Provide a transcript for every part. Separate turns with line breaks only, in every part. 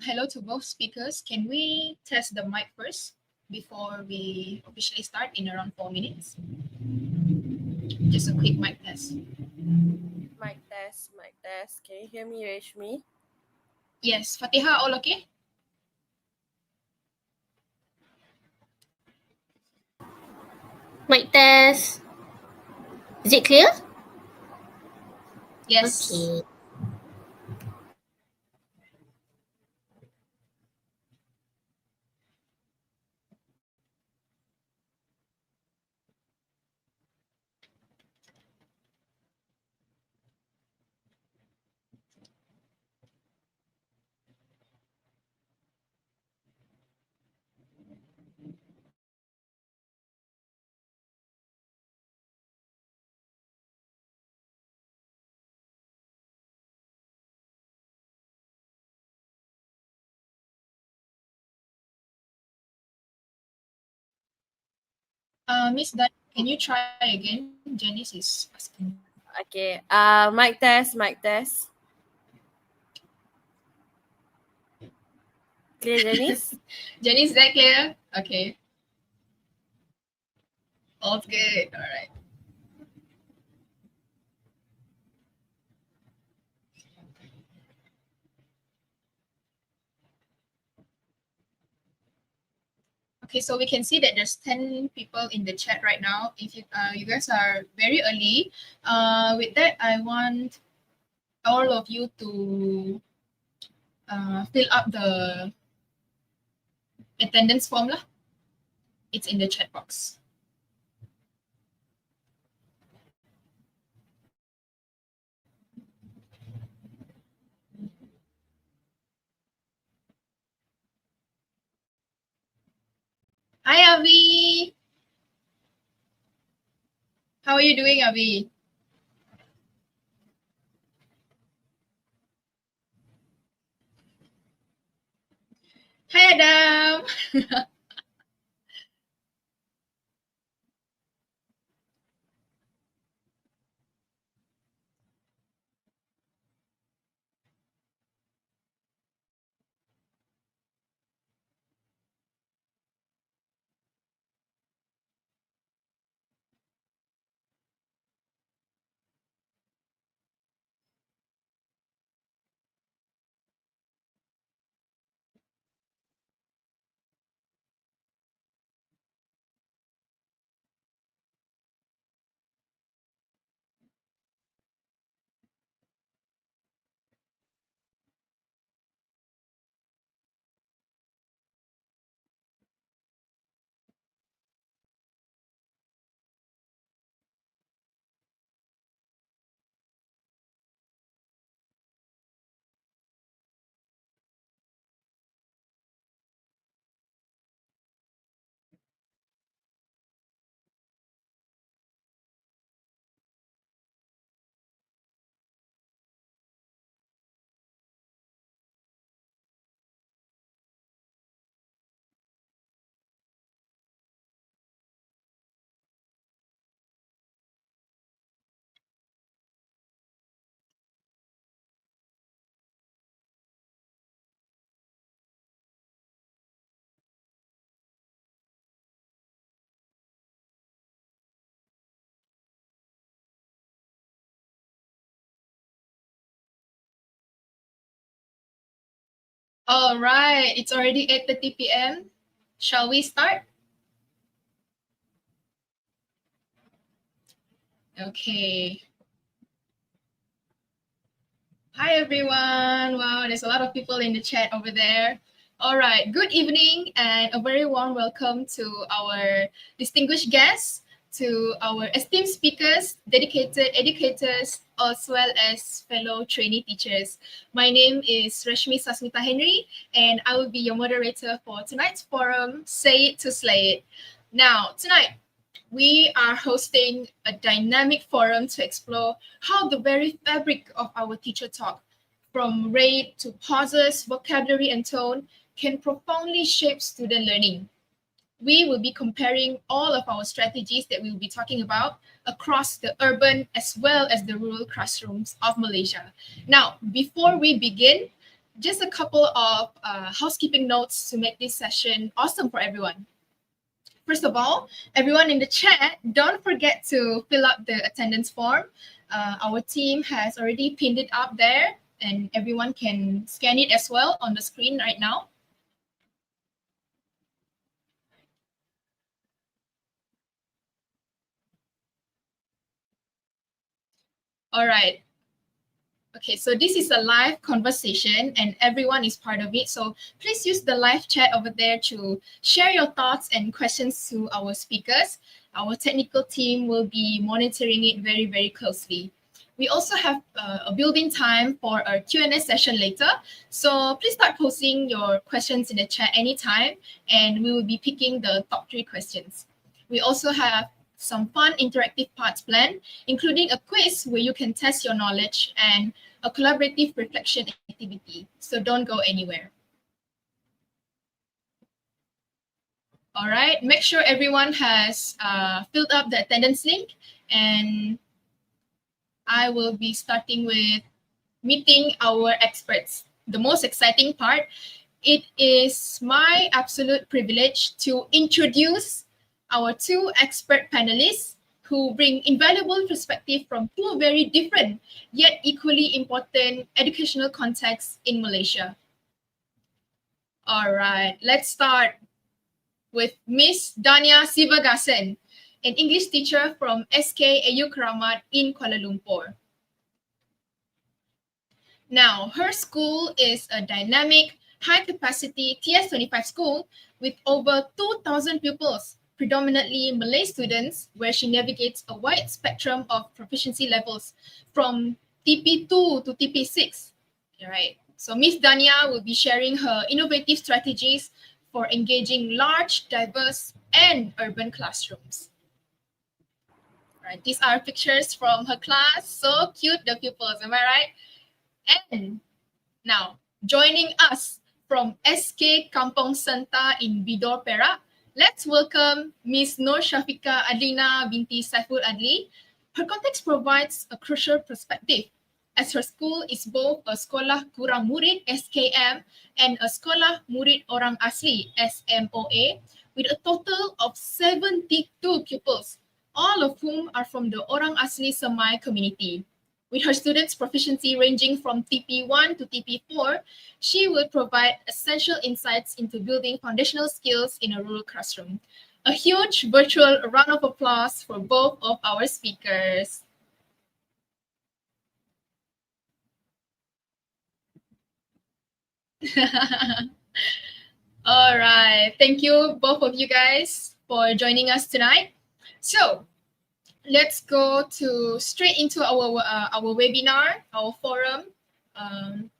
Hello to both speakers. Can we test the mic first before we officially start in around 4 minutes? Just a quick mic test.
Mic test, mic test. Can you hear me, Reshmi?
Yes, Fatiha, all okay?
Mic test. Is it clear?
Yes.
Okay.
Miss Dan, can you try again? Janice is asking.
Okay. Mic test, mic test. Clear, Janice?
Janice, is that clear? Okay. All's good. All right. Okay, so we can see that there's 10 people in the chat right now. If you guys are very early, with that, I want all of you to fill up the attendance form lah. It's in the chat box. Hi, Avi. How are you doing, Avi? Hi, Adam. All right, it's already 8:30 p.m. Shall we start? Okay. Hi, everyone. Wow, there's a lot of people in the chat over there. All right, good evening and a very warm welcome to our distinguished guests, to our esteemed speakers, dedicated educators, as well as fellow trainee teachers. My name is Rashmi Sasmita Henry, and I will be your moderator for tonight's forum, Say It to Slay It. Now, tonight, we are hosting a dynamic forum to explore how the very fabric of our teacher talk, from rate to pauses, vocabulary, and tone, can profoundly shape student learning. We will be comparing all of our strategies that we will be talking about across the urban as well as the rural classrooms of Malaysia. Now, before we begin, just a couple of housekeeping notes to make this session awesome for everyone. First of all, everyone in the chat, don't forget to fill up the attendance form. Our team has already pinned it up there, and everyone can scan it as well on the screen right now. All right. Okay, so this is a live conversation and everyone is part of it. So please use the live chat over there to share your thoughts and questions to our speakers. Our technical team will be monitoring it very, very closely. We also have a built-in time for a Q&A session later. So please start posting your questions in the chat anytime, and we will be picking the top 3 questions. We also have some fun interactive parts planned, including a quiz where you can test your knowledge and a collaborative reflection activity. So don't go anywhere. All right, make sure everyone has filled up the attendance link, and I will be starting with meeting our experts. The most exciting part, it is my absolute privilege to introduce our 2 expert panelists who bring invaluable perspective from 2 very different yet equally important educational contexts in Malaysia. All right, let's start with Miss Dania Sivagasan, an English teacher from SK AU Keramat in Kuala Lumpur. Now, her school is a dynamic, high-capacity TS25 school with over 2,000 pupils, predominantly Malay students, where she navigates a wide spectrum of proficiency levels from TP2 to TP6. All right. So Miss Dania will be sharing her innovative strategies for engaging large, diverse, and urban classrooms. All right. These are pictures from her class. So cute, the pupils. Am I right? And now, joining us from SK Kampong Senta in Bidor, Perak, let's welcome Ms. Nur Shafika Adlina binti Saiful Adli. Her context provides a crucial perspective, as her school is both a Sekolah Kurang Murid SKM and a Sekolah Murid Orang Asli SMOA, with a total of 72 pupils, all of whom are from the Orang Asli Semai community. With her students' proficiency ranging from TP1 to TP4, she will provide essential insights into building foundational skills in a rural classroom. A huge virtual round of applause for both of our speakers. All right, thank you both of you guys for joining us tonight. So let's go straight into our webinar, our forum.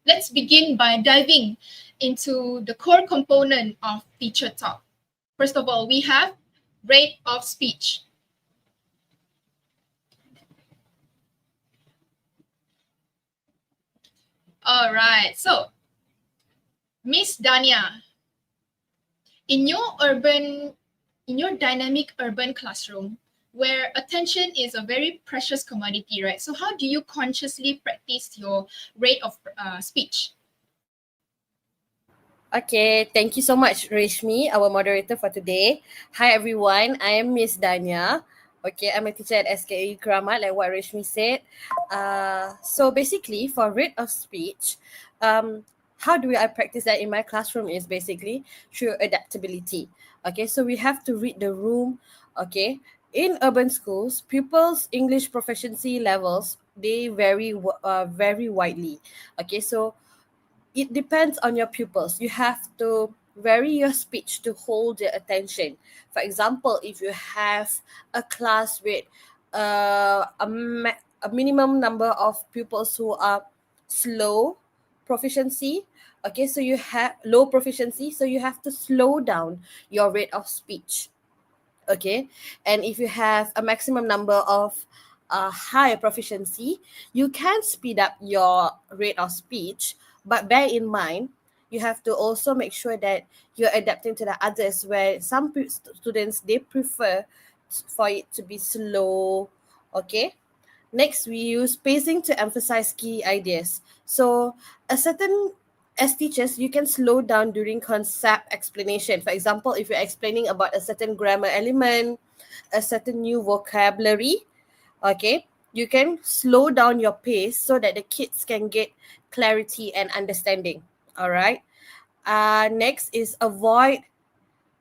Let's begin by diving into the core component of Teacher Talk. First of all, we have rate of speech. All right, so Miss Dania, in your dynamic urban classroom, where attention is a very precious commodity, right? So how do you consciously practice your rate of speech?
Okay, thank you so much, Reshmi, our moderator for today. Hi, everyone. I am Miss Dania. Okay, I'm a teacher at SKA Keramat, like what Reshmi said. So basically, for rate of speech, how do I practice that in my classroom is basically through adaptability. Okay, so we have to read the room. Okay, in urban schools, pupils' English proficiency levels, they vary very widely. Okay, so it depends on your pupils. You have to vary your speech to hold their attention. For example, if you have a class with a minimum number of pupils who are slow proficiency, okay, so you have low proficiency, so you have to slow down your rate of speech. Okay, and if you have a maximum number of high proficiency, you can speed up your rate of speech, but bear in mind you have to also make sure that you're adapting to the others, where some students, they prefer for it to be slow. Okay, next we use pacing to emphasize key ideas. So a certain as teachers, you can slow down during concept explanation. For example, if you're explaining about a certain grammar element, a certain new vocabulary, okay, you can slow down your pace so that the kids can get clarity and understanding. All right. Next is avoid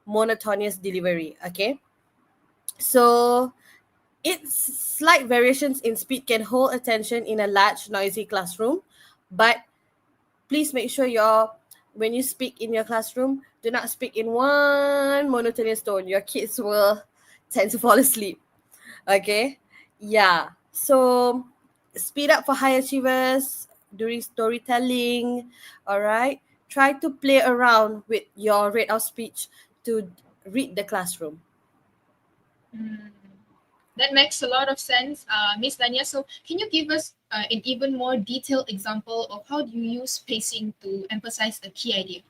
monotonous delivery. Okay. So its slight variations in speed can hold attention in a large, noisy classroom, but please make sure when you speak in your classroom, do not speak in one monotonous tone. Your kids will tend to fall asleep. Okay. Yeah. So speed up for high achievers during storytelling. All right. Try to play around with your rate of speech to read the classroom.
Mm. That makes a lot of sense, Miss Dania. So, can you give us an even more detailed example of how do you use pacing to emphasize a key idea?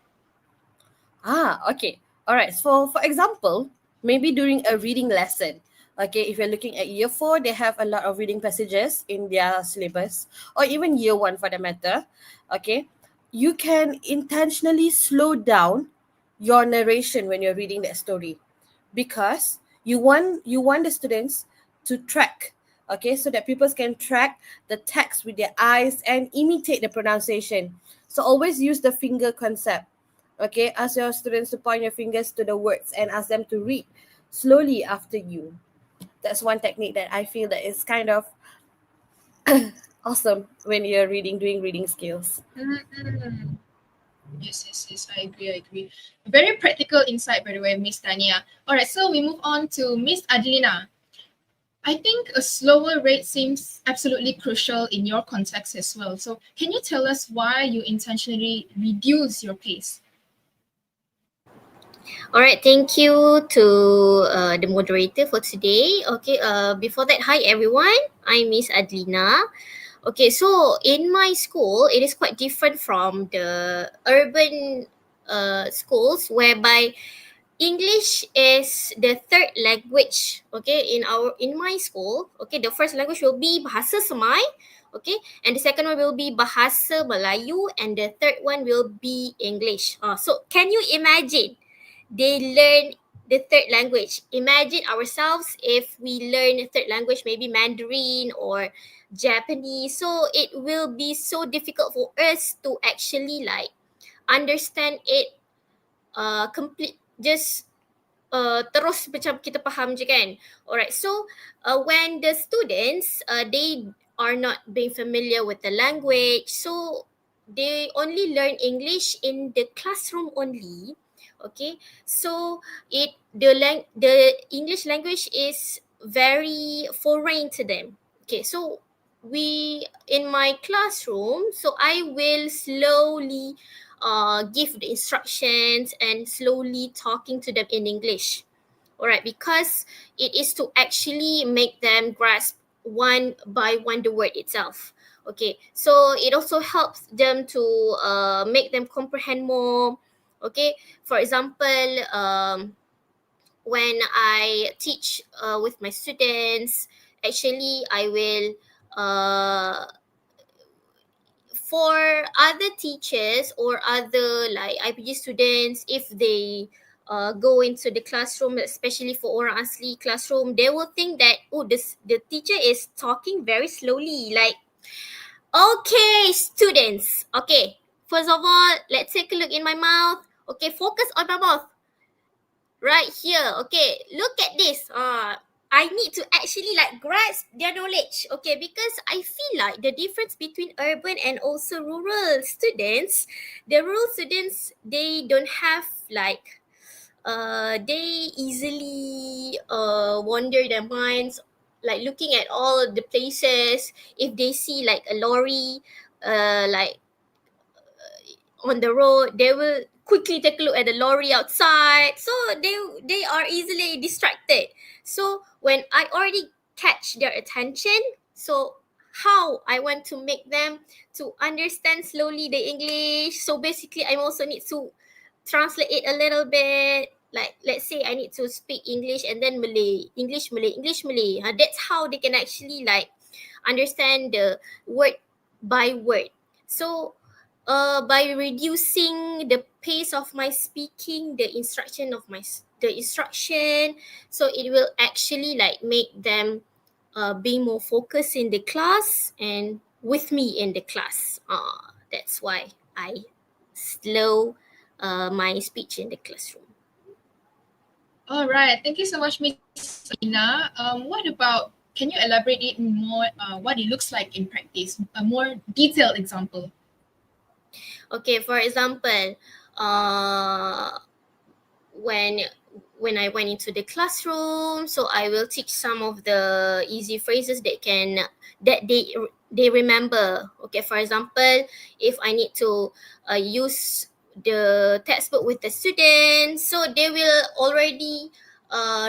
Okay. All right. So, for example, maybe during a reading lesson, okay, if you're looking at year 4, they have a lot of reading passages in their syllabus, or even year 1 for the matter. Okay. You can intentionally slow down your narration when you're reading that story because you want the students to track, okay, so that people can track the text with their eyes and imitate the pronunciation. So always use the finger concept. Okay, ask your students to point your fingers to the words and ask them to read slowly after you. That's one technique that I feel that is kind of awesome when you're doing reading skills.
Mm-mm. Yes, yes, yes. I agree. I agree. Very practical insight, by the way, Miss Tania. All right, so we move on to Miss Adelina. I think a slower rate seems absolutely crucial in your context as well. So, can you tell us why you intentionally reduce your pace?
All right, thank you to the moderator for today. Okay, before that, hi everyone. I'm Miss Adlina. Okay, so in my school, it is quite different from the urban schools whereby English is the third language. Okay, in my school, okay, the first language will be Bahasa Semai, okay, and the second one will be Bahasa Melayu, and the third one will be English. So can you imagine they learn the third language? Imagine ourselves if we learn a third language, maybe Mandarin or Japanese. So it will be so difficult for us to actually like understand it complete just terus macam kita faham je kan. Alright, so when the students they are not being familiar with the language, so they only learn English in the classroom only. Okay, so the English language is very foreign to them. Okay, so we in my classroom, so I will slowly give the instructions and slowly talking to them in English. All right, because it is to actually make them grasp one by one the word itself. Okay, so it also helps them to make them comprehend more. Okay, for example, when I teach with my students, actually I will for other teachers or other like IPG students, if they go into the classroom, especially for orang asli classroom, they will think that, oh, the teacher is talking very slowly. Like, okay, students, okay, first of all, let's take a look in my mouth. Okay, focus on my mouth right here. Okay, look at this. I need to actually like grasp their knowledge. Okay, because I feel like the difference between urban and also rural students, the rural students, they don't have like they easily wander their minds, like looking at all the places. If they see like a lorry like on the road, they will quickly take a look at the lorry outside. So they are easily distracted. So when I already catch their attention, so how I want to make them to understand slowly the English. So basically I also need to translate it a little bit. Like let's say I need to speak English and then Malay, English, Malay, English, Malay. That's how they can actually like understand the word by word. So by reducing the pace of my speaking, the instruction, so it will actually like make them be more focused in the class and with me in the class. That's why I slow my speech in the classroom.
All right. Thank you so much, Miss Ina. What about, can you elaborate it more, what it looks like in practice? A more detailed example.
Okay, for example, when when I went into the classroom, so I will teach some of the easy phrases that they remember. Okay, for example, if I need to use the textbook with the students, so they will already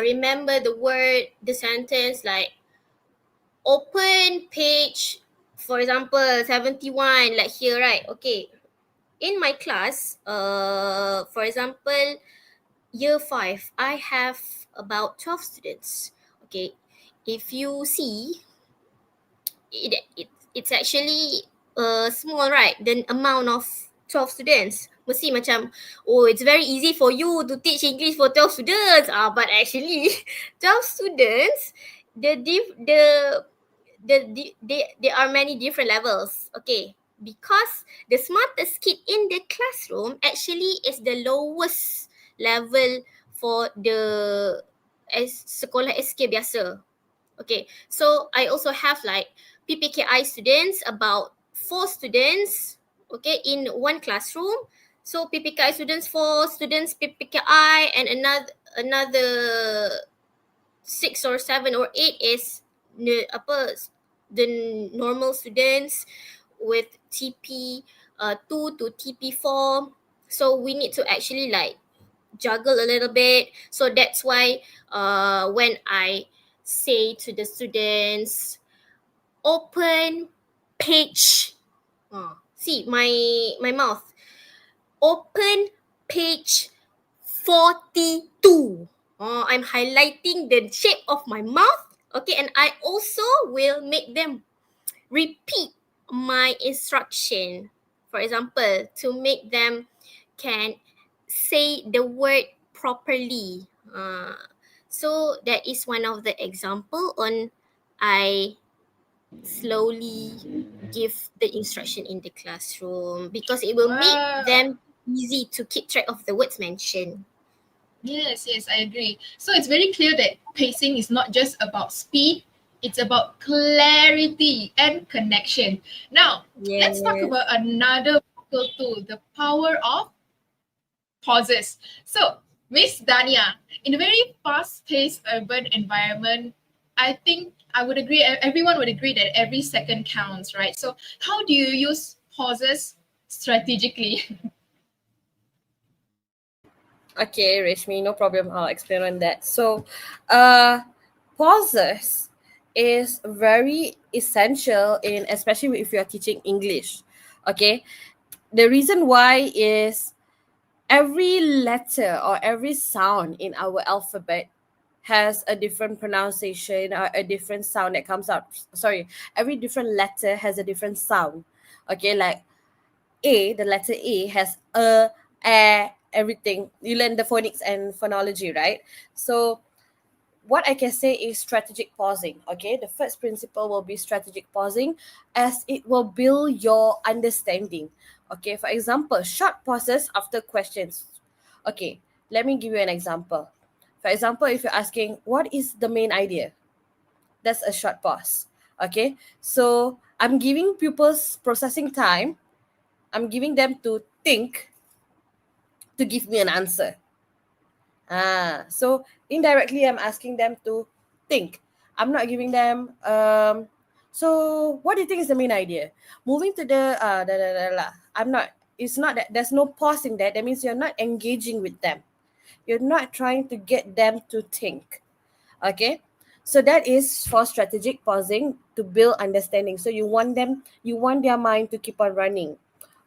remember the word, the sentence, like open page, for example 71, like here, right? Okay, in my class, for example, year 5, I have about 12 students. Okay, if you see, it's actually small, right? The amount of 12 students. Mesti macam, oh, it's very easy for you to teach English for 12 students. But actually, 12 students, the diff, the there are many different levels. Okay, because the smartest kid in the classroom actually is the lowest level for the sekolah SK biasa. Okay, so I also have like PPKI students, about 4 students, okay, in one classroom. So PPKI students, 4 students PPKI, and another 6 or 7 or 8 is the normal students with TP 2 to TP4. So we need to actually like juggle a little bit. So that's why when I say to the students, open page, see my mouth, open page 42. I'm highlighting the shape of my mouth. Okay, and I also will make them repeat my instruction. For example, to make them can say the word properly. So that is one of the example on I slowly give the instruction in the classroom, because it will make
Wow.
them easy to keep track of the words mentioned.
Yes, yes, I agree. So it's very clear that pacing is not just about speed, it's about clarity and connection. Now, let's talk
Yes.
about another vocal tool, the power of pauses. So, Miss Dania, in a very fast-paced urban environment, I think I would agree, everyone would agree that every second counts, right? So, how do you use pauses strategically?
Okay, Rashmi, no problem. I'll explain on that. So, pauses is very essential in, especially if you are teaching English. Okay, the reason why is every letter or every sound in our alphabet has a different pronunciation or a different sound that comes out. Sorry, every different letter has a different sound. Okay, like A, the letter A has everything. You learn the phonics and phonology, right? So what I can say is strategic pausing. Okay, the first principle will be strategic pausing, as it will build your understanding. Okay, for example, short pauses after questions. Okay, let me give you an example. For example, if you're asking, what is the main idea? That's a short pause. Okay, so I'm giving pupils processing time. I'm giving them to think to give me an answer. So indirectly, I'm asking them to think. I'm not giving them. So what do you think is the main idea? Moving to the I'm not. It's not that there's no pause in that. That means you're not engaging with them. You're not trying to get them to think. Okay. So that is for strategic pausing to build understanding. So you want their mind to keep on running.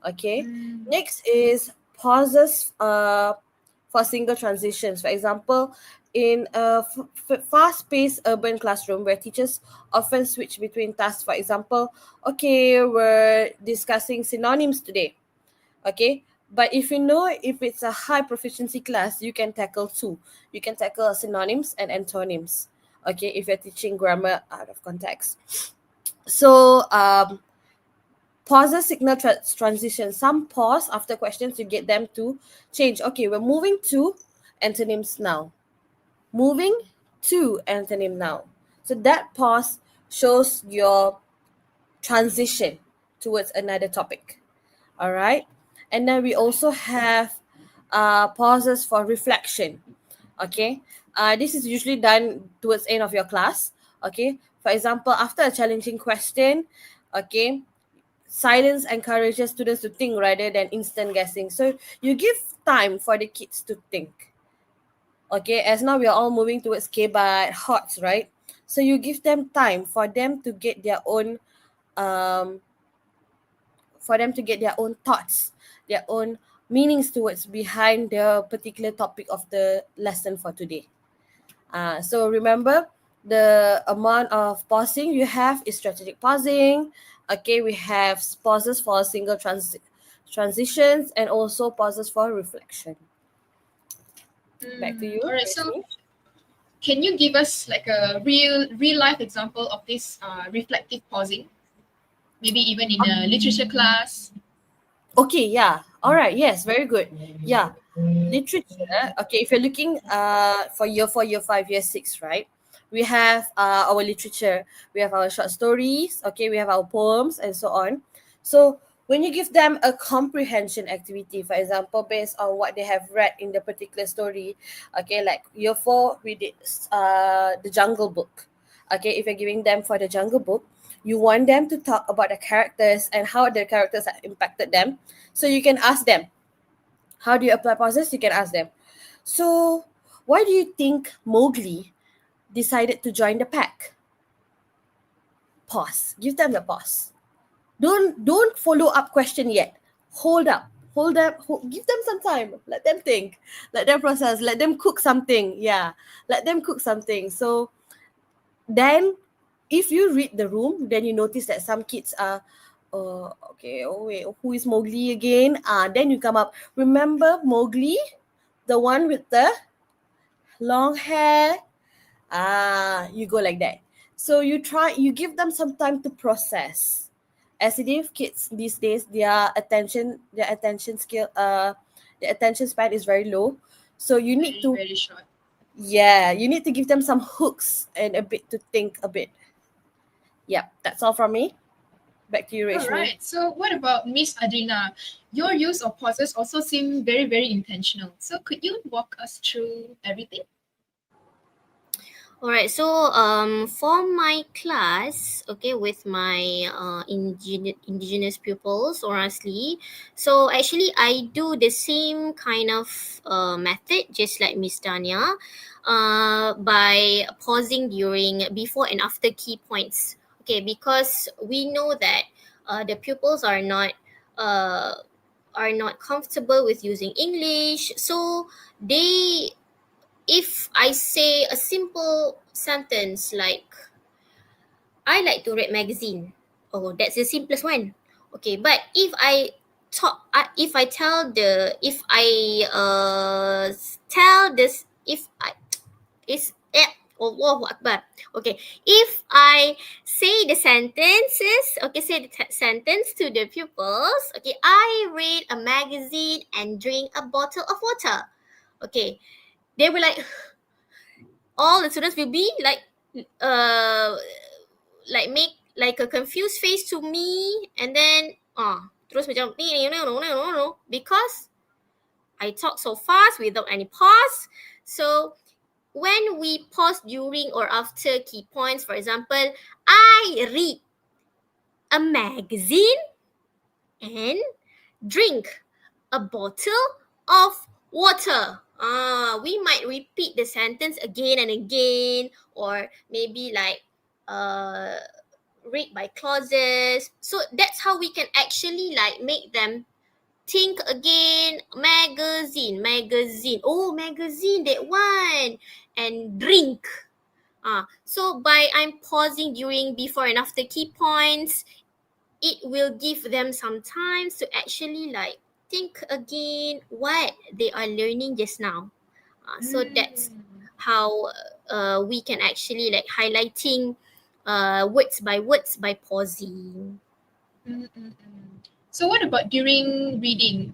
Okay. Next is pauses for single transitions. For example, in a fast-paced urban classroom where teachers often switch between tasks. For example, okay, we're discussing synonyms today. Okay, but if you know if it's a high proficiency class, you can tackle two. You can tackle synonyms and antonyms. Okay, if you're teaching grammar out of context. So pauses signal transition. Some pause after questions to get them to change. Okay, we're moving to antonyms now. Moving to antonym now. So that pause shows your transition towards another topic. All right. And then we also have pauses for reflection. Okay. This is usually done towards end of your class. Okay. For example, after a challenging question, okay, silence encourages students to think rather than instant guessing. So you give time for the kids to think. Okay, as now we are all moving towards KBAT, HOTS, right? So you give them time for them to get their own um thoughts, their own meanings towards behind the particular topic of the lesson for today. So remember, the amount of pausing you have is strategic pausing. Okay, we have pauses for single transitions and also pauses for reflection. Back to you,
All right. So
Rashmi.
can you give us like a real life example of this reflective pausing? Maybe even in a literature class.
Okay, yeah. All right. Yes, very good. Yeah. Literature. Okay, if you're looking for year 4, year 5, year 6, right? We have our literature. We have our short stories, okay, we have our poems and so on. So when you give them a comprehension activity, for example, based on what they have read in the particular story, okay, like year 4, we did the Jungle Book. Okay, if you're giving them for the Jungle Book, you want them to talk about the characters and how the characters have impacted them. So you can ask them, how do you apply pauses? You can ask them. So, why do you think Mowgli decided to join the pack? Pause. Give them the pause. Don't follow up question yet. Hold up. Give them some time. Let them think. Let them process. Let them cook something. Yeah. Let them cook something. So then if you read the room, then you notice that some kids are okay, oh wait, who is Mowgli again? Then you come up. Remember Mowgli? The one with the long hair? You go like that. So you give them some time to process. As it is, kids these days, their attention skill, their attention span is very low. So you need
Very,
to,
very short.
yeah, you need to give them some hooks and a bit to think a bit. Yeah, that's all from me. Back to you,
All
Rashmi.
right. So what about Miss Adrina? Your use of pauses also seem very, very intentional. So could you walk us through everything?
All right. So for my class, okay, with my indigenous pupils, honestly, so actually I do the same kind of method, just like Miss Dania, by pausing during before and after key points. Okay, because we know that the pupils uh, are not comfortable with using English, so they if I say a simple sentence like I like to read magazine. Oh, that's the simplest one. Okay, but if I tell the if I tell this if I is Allahu Akbar. Okay, if I say the sentences, okay, say the sentence to the pupils. Okay, I read a magazine and drink a bottle of water. Okay, they were like, all the students will be uh make like a confused face to me, and then terus macam ni no because I talk so fast without any pause. So when we pause during or after key points, for example, I read a magazine and drink a bottle of water. We might repeat the sentence again and again, or maybe like uh, read by clauses. So that's how we can actually like make them think again. Magazine. Oh, magazine, that one. And drink. So by I'm pausing during before and after key points, it will give them some time to actually like think again what they are learning just now. So that's
Mm.
how we can actually like highlighting words by pausing.
Mm, mm, mm. So what about during reading?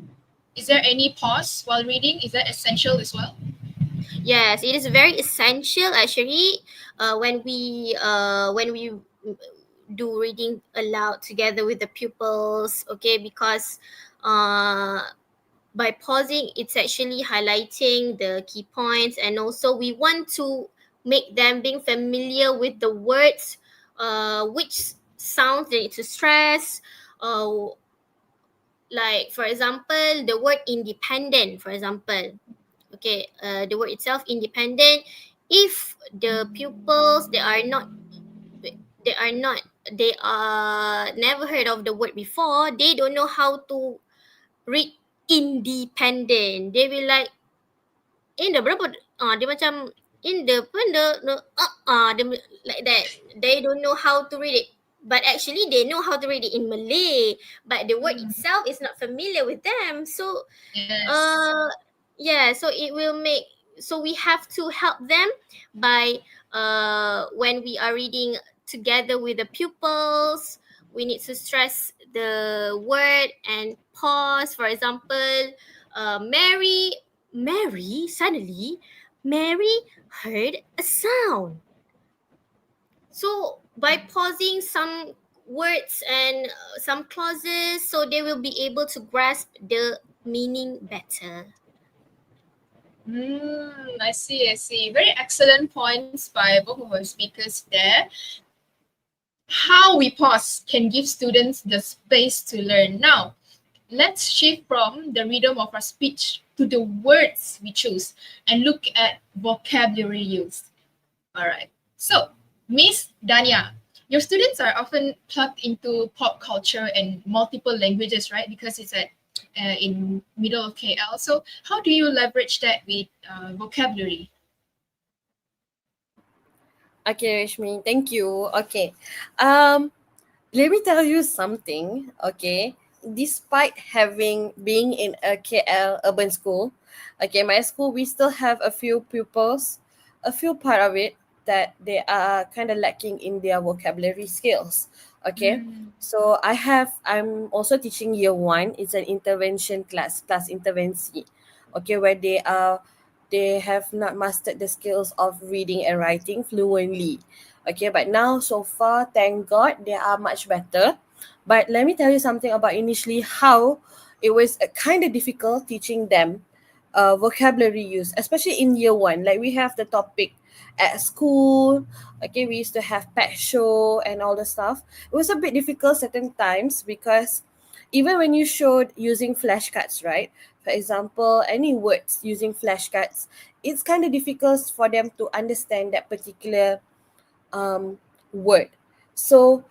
Is there any pause while reading? Is that essential as well?
Yes, it is very essential actually when we do reading aloud together with the pupils. Okay, because uh, by pausing, it's actually highlighting the key points, and also we want to make them being familiar with the words, which sounds they need to stress. Uh, like for example, the word independent. For example, okay, the word itself independent. If the pupils they are never heard of the word before, they don't know how to read independent. They will like in the berapa dia macam in the like that. They don't know how to read it, but actually they know how to read it in Malay, but the word
Mm.
itself is not familiar with them. So
Yes.
uh yeah, so it will make, so we have to help them by when we are reading together with the pupils, we need to stress the word and pause. For example, Mary, suddenly Mary heard a sound. So by pausing some words and some clauses, so they will be able to grasp the meaning better.
I see, I see. Very excellent points by both of our speakers there. How we pause can give students the space to learn. Now, let's shift from the rhythm of our speech to the words we choose and look at vocabulary used. All right. So, Miss Dania, your students are often plugged into pop culture and multiple languages, right? Because it's at in middle of KL. So, how do you leverage that with vocabulary?
Okay, Rashmi, thank you. Okay. Um, Let me tell you something, okay? Despite having being in a KL urban school, okay, my school we still have a few pupils, a few part of it that they are kind of lacking in their vocabulary skills. Okay,
Mm,
so I'm also teaching year one. It's an intervention class intervency. Okay, where they have not mastered the skills of reading and writing fluently. Okay, but now so far, thank God, they are much better. But let me tell you something about initially how it was kind of difficult teaching them vocabulary use, especially in year one. Like we have the topic at school. Okay, we used to have pet show and all the stuff. It was a bit difficult certain times because even when you showed using flashcards, right? For example, any words using flashcards, it's kind of difficult for them to understand that particular word. So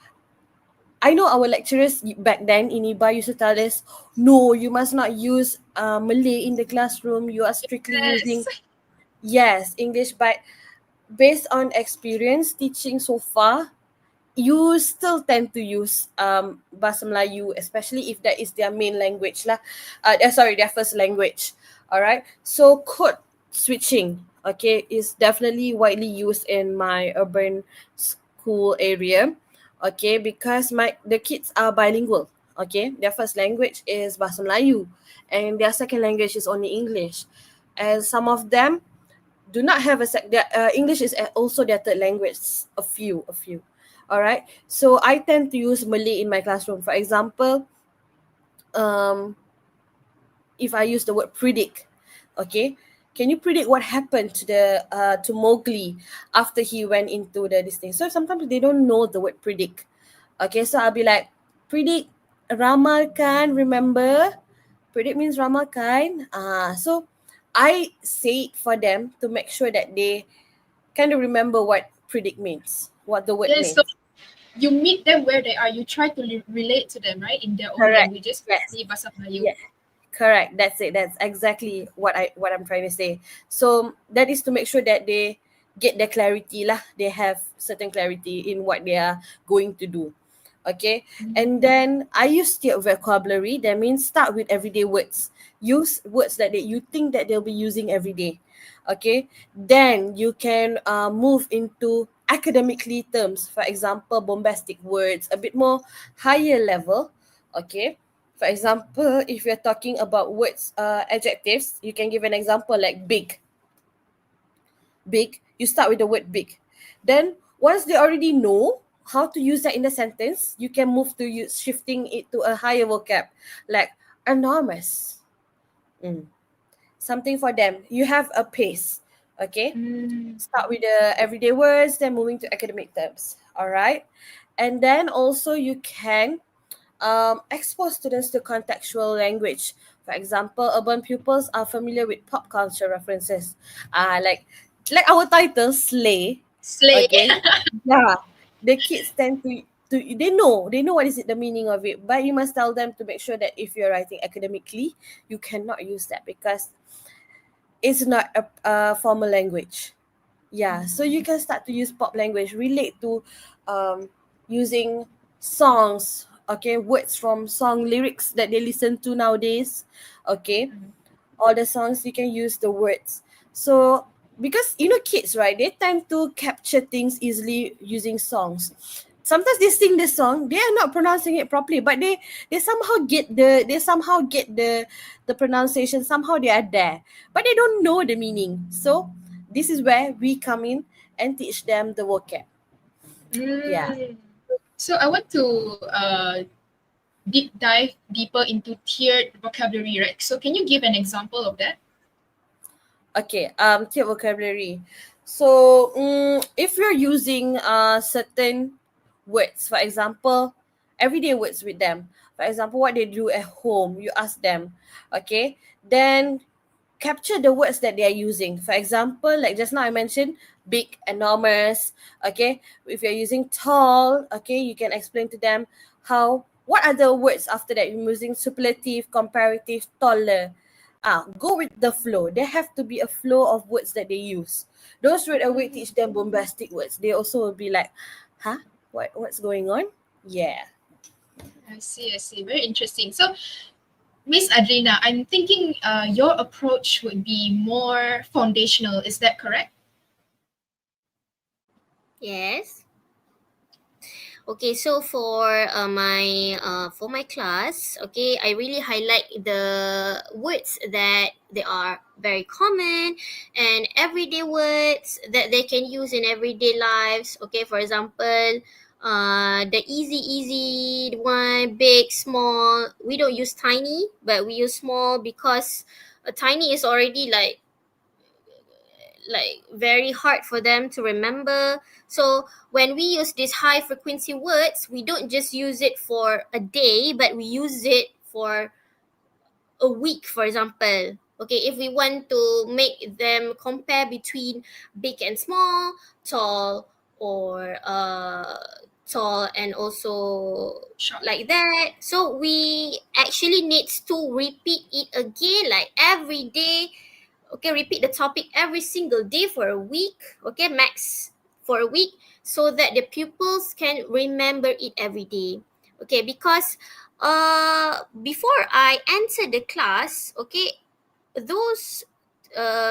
I know our lecturers back then in IBA used to tell us, no, you must not use Malay in the classroom. You are strictly
yes.
using, yes, English. But based on experience teaching so far, you still tend to use Bahasa Melayu, especially if that is their main language lah. Sorry, their first language. All right. So code switching, okay, is definitely widely used in my urban school area. Okay, because the kids are bilingual. Okay, their first language is Bahasa Melayu, and their second language is only English. And some of them do not have English is also their third language. A few. All right. So I tend to use Malay in my classroom. For example, um, if I use the word predict, okay, can you predict what happened to Mowgli after he went into this thing? So sometimes they don't know the word predict. Okay, so I'll be like, predict, ramalkan, remember? Predict means ramalkan. So I say it for them to make sure that they kind of remember what predict means, what the word
Yes. So
means.
you meet them where they are. You try to relate to them, right, in their own
Correct.
languages,
Yes.
especially Bahasa Melayu.
Yes. Correct. That's it. That's exactly what I'm trying to say. So that is to make sure that they get the clarity lah. They have certain clarity in what they are going to do. Okay, and then I use state vocabulary. That means start with everyday words. Use words that you think that they'll be using every day. Okay, then you can move into academically terms. For example, bombastic words, a bit more higher level. Okay, for example, if you're talking about words, adjectives, you can give an example like big. Big, you start with the word big. Then once they already know how to use that in the sentence, you can move to use shifting it to a higher vocab, like enormous. Mm. Something for them. You have a pace. Okay. Start with the everyday words, then moving to academic terms. All right. And then also you can expose students to contextual language. For example, urban pupils are familiar with pop culture references. Like our title, Slay.
Slay.
Okay. Yeah. The kids tend to they know what is it the meaning of it, but you must tell them to make sure that if you're writing academically, you cannot use that because it's not a formal language. Yeah, so you can start to use pop language, relate to using songs, okay, words from song lyrics that they listen to nowadays, okay. All the songs you can use the words. So because kids, right, they tend to capture things easily using songs. Sometimes they sing the song, they are not pronouncing it properly, but they somehow get the pronunciation, somehow they are there, but they don't know the meaning. So this is where we come in and teach them the vocab. Yeah.
So I want to deep dive deeper into tiered vocabulary, right? So can you give an example of that?
Okay, tiered vocabulary. So if you're using certain words, for example, everyday words with them. For example, what they do at home, you ask them, okay? Then capture the words that they are using. For example, like just now I mentioned, big, enormous, okay? If you're using tall, okay, you can explain to them what are the words after that? You're using superlative, comparative, taller. Go with the flow. There have to be a flow of words that they use. Don't straight away teach them bombastic words. They also will be like, huh? What's going on? Yeah.
I see. Very interesting. So, Miss Adrina, I'm thinking your approach would be more foundational. Is that correct?
Yes. Okay, so for my class, okay, I really highlight the words that they are very common and everyday words that they can use in everyday lives. Okay, for example, the easy one, big, small. We don't use tiny, but we use small because tiny is already like very hard for them to remember. So when we use these high frequency words, we don't just use it for a day, but we use it for a week, for example. Okay, if we want to make them compare between big and small, tall or tall and also
Sure.
like that. So we actually needs to repeat it again like every day. Okay, repeat the topic every single day for a week. Okay, max for a week so that the pupils can remember it every day. Okay, because before I enter the class, okay, those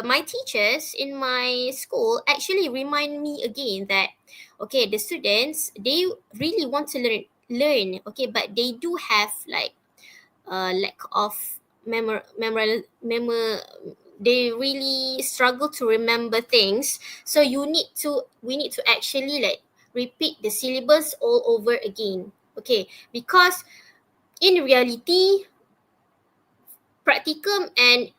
my teachers in my school actually remind me again that okay, the students, they really want to learn, okay, but they do have like lack of memor they really struggle to remember things. So we need to actually like repeat the syllabus all over again. Okay, because in reality, practicum and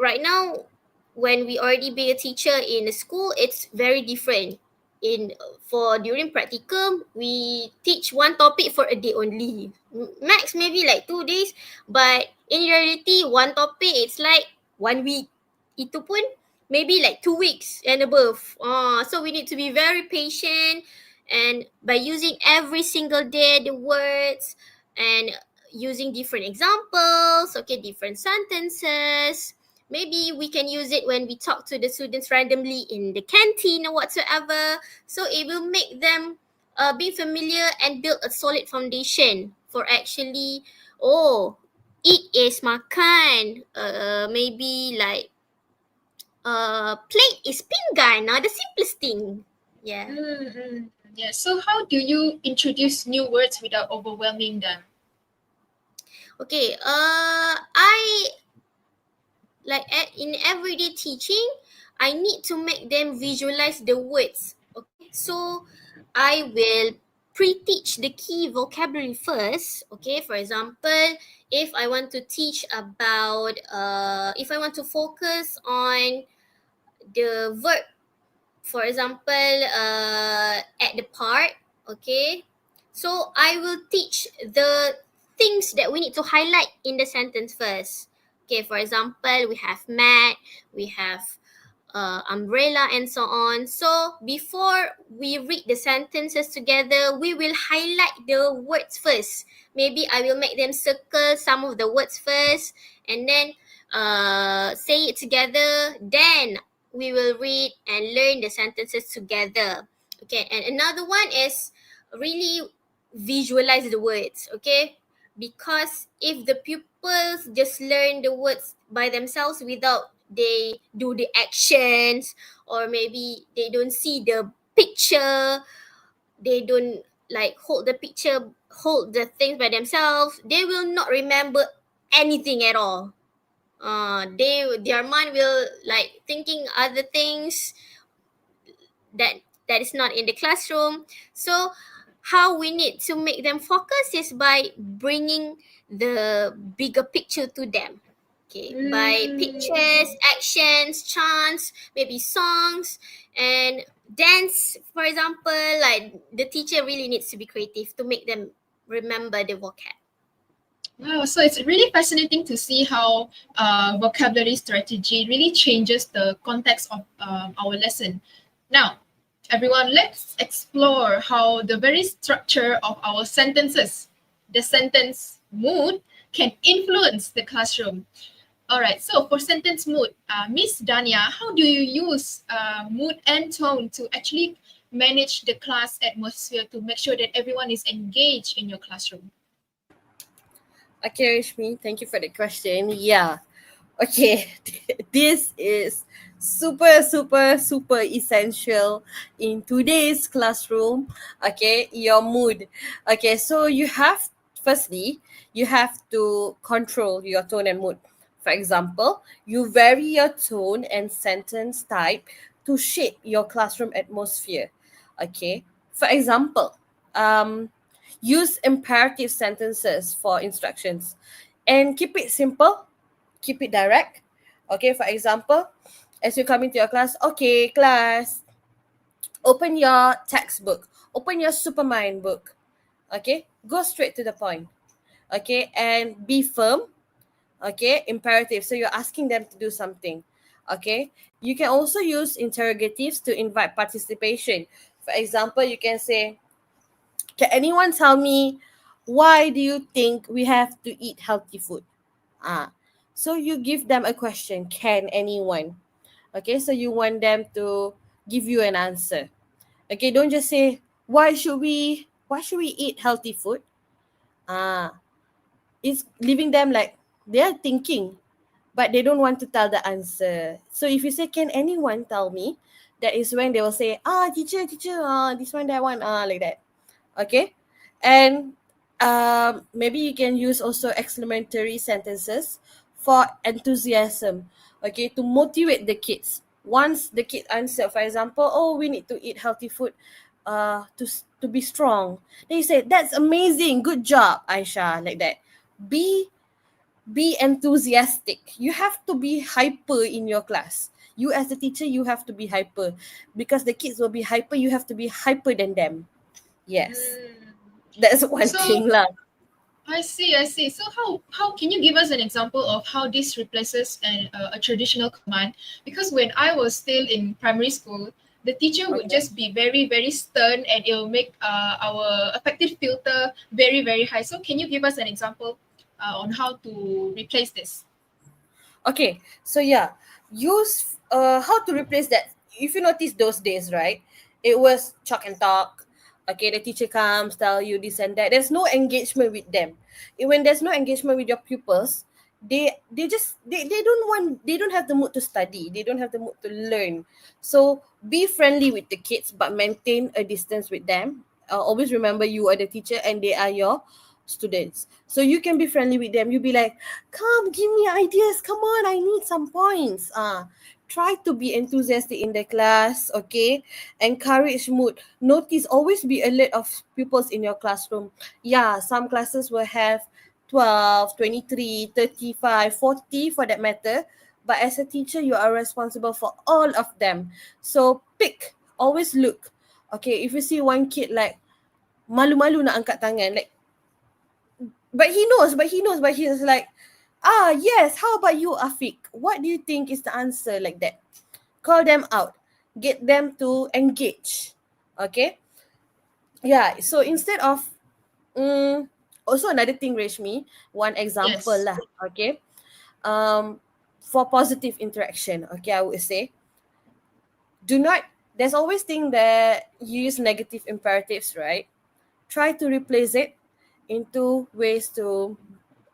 right now, when we already be a teacher in a school, it's very different. In for during practicum, we teach one topic for a day only, max maybe like 2 days, but in reality one topic it's like 1 week, itu pun maybe like 2 weeks and above. So we need to be very patient, and by using every single day the words and using different examples, okay, different sentences. Maybe we can use it when we talk to the students randomly in the canteen or whatsoever. So it will make them being familiar and build a solid foundation for actually, oh, eat is makan. Maybe like plate is pinggan. Now the simplest thing. Yeah.
Mm-hmm. Yeah. So how do you introduce new words without overwhelming them?
Okay. I like in everyday teaching, I need to make them visualize the words. Okay, so I will pre-teach the key vocabulary first. Okay, for example, if I want to teach about if I want to focus on the verb, for example, at the part. Okay, so I will teach the things that we need to highlight in the sentence first. Okay, for example, we have mat, we have umbrella, and so on. So before we read the sentences together, we will highlight the words first. Maybe I will make them circle some of the words first, and then say it together. Then we will read and learn the sentences together. Okay, and another one is really visualize the words. Okay, because if the pupils just learn the words by themselves without they do the actions, or maybe they don't see the picture, they don't like hold the picture, hold the things by themselves, they will not remember anything at all. Their mind will like thinking other things that is not in the classroom. So how we need to make them focus is by bringing the bigger picture to them. Okay, by pictures, actions, chants, maybe songs, and dance, for example. Like the teacher really needs to be creative to make them remember the vocab.
Wow, so it's really fascinating to see how vocabulary strategy really changes the context of our lesson. Now, everyone, let's explore how the very structure of our sentences, the sentence mood, can influence the classroom. All right, so for sentence mood, Miss Dania, how do you use mood and tone to actually manage the class atmosphere to make sure that everyone is engaged in your classroom?
Okay, Rishmi, thank you for the question. Yeah. Okay, this is super essential in today's classroom. Okay, your mood. Okay, so firstly, you have to control your tone and mood. For example, you vary your tone and sentence type to shape your classroom atmosphere. Okay, for example, use imperative sentences for instructions and keep it simple, keep it direct. Okay, for example, as you come into your class, okay, class, open your textbook, open your Supermind book. Okay, go straight to the point. Okay, and be firm. Okay, imperative. So you're asking them to do something. Okay, you can also use interrogatives to invite participation. For example, you can say, can anyone tell me why do you think we have to eat healthy food? So you give them a question, can anyone? Okay, so you want them to give you an answer. Okay, don't just say why should we eat healthy food? Ah, it's leaving them like they're thinking, but they don't want to tell the answer. So if you say, can anyone tell me? That is when they will say, teacher, this one, that one, like that. Okay, and maybe you can use also exclamatory sentences for enthusiasm. Okay, to motivate the kids. Once the kid answer, for example, oh, we need to eat healthy food to be strong, then you say, that's amazing, good job, Aisha, like that. Be enthusiastic. You have to be hyper in your class. You as the teacher, you have to be hyper, because the kids will be hyper. You have to be hyper than them. Yes, that's one
So
thing lah.
I see, I see. So how can you give us an example of how this replaces a traditional command? Because when I was still in primary school, the teacher would
Okay.
just be very stern, and it will make our affective filter very high. So can you give us an example on how to replace this?
Okay, so yeah, use how to replace that. If you notice those days, right? It was chalk and talk. Okay, the teacher comes, tell you this and that. There's no engagement with them. When there's no engagement with your pupils, they don't have the mood to study. They don't have the mood to learn. So be friendly with the kids, but maintain a distance with them. Always remember you are the teacher and they are your students. So you can be friendly with them. You be like, come, give me ideas. Come on, I need some points. Try to be enthusiastic in the class. Okay, encourage mood. Notice, always be alert of pupils in your classroom. Yeah, some classes will have 12, 23, 35, 40 for that matter. But as a teacher, you are responsible for all of them. So pick, always look. Okay, if you see one kid like malu-malu nak angkat tangan, like, but he's like, yes, how about you, Afiq? What do you think is the answer like that? Call them out. Get them to engage. Okay? Yeah, so instead of also another thing, Reshmi, one example
Yes.
lah, okay? For positive interaction, okay, I would say, do not, there's always thing that you use negative imperatives, right? Try to replace it into ways to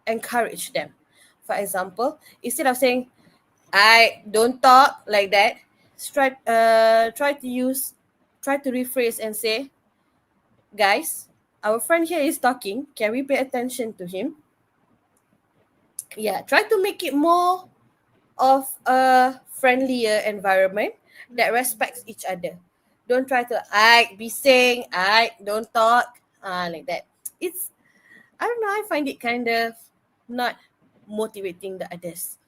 encourage them. For example, instead of saying, I don't talk like that, try to rephrase and say, guys, our friend here is talking. Can we pay attention to him? Yeah, try to make it more of a friendlier environment that respects each other. Don't try to be saying, don't talk, like that. It's, I don't know, I find it kind of not motivating the others.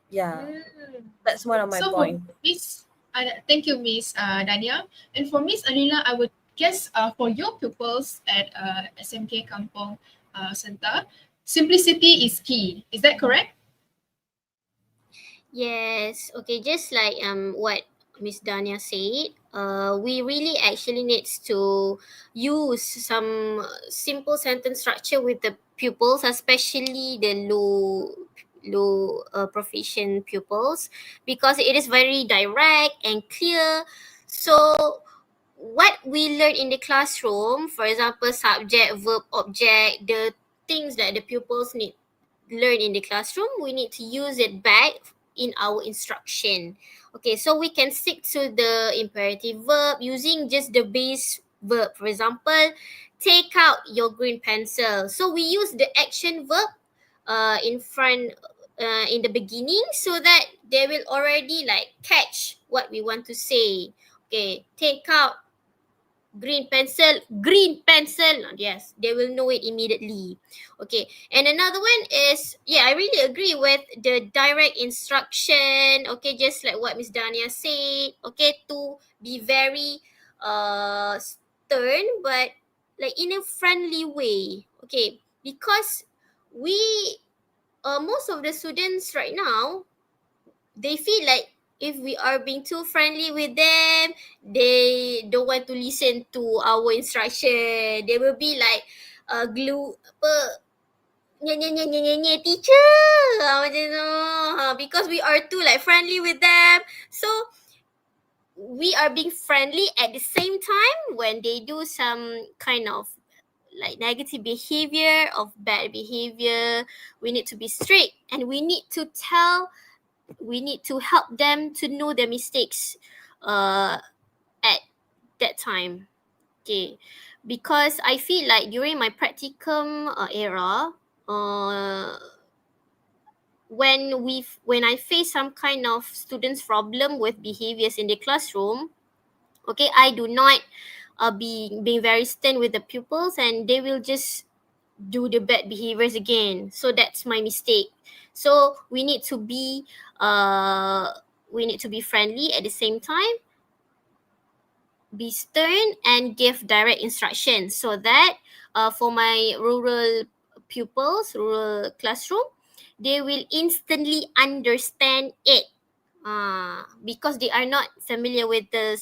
Yeah,
Mm.
that's one of my
So for
point.
Miss, thank you, Miss Dania. And for Miss Alina, I would guess for your pupils at SMK Kampong Center, simplicity is key. Is that correct?
Yes. Okay. Just like what Miss Dania said, we really actually needs to use some simple sentence structure with the pupils, especially the low proficient pupils, because it is very direct and clear. So what we learn in the classroom, for example, subject, verb, object, the things that the pupils need learn in the classroom, we need to use it back in our instruction. Okay, so we can stick to the imperative verb using just the base verb. For example, take out your green pencil. So we use the action verb in front in the beginning so that they will already like catch what we want to say. Okay, take out green pencil. Yes, they will know it immediately. Okay, and another one is, yeah, I really agree with the direct instruction. Okay, just like what Miss Dania said. Okay, to be very stern, but like in a friendly way. Okay, because we most of the students right now, they feel like if we are being too friendly with them, they don't want to listen to our instruction. They will be like glue apa nye teacher, macam tu. Because we are too like friendly with them. So we are being friendly at the same time when they do some kind of like negative behavior, of bad behavior. We need to be strict and we need to help them to know their mistakes at that time. Okay, because I feel like during my practicum era, when I face some kind of students problem with behaviors in the classroom, okay, I do not being very stern with the pupils, and they will just do the bad behaviors again. So that's my mistake. So we need to be friendly at the same time, be stern, and give direct instructions so that for my rural pupils, rural classroom, they will instantly understand it because they are not familiar with the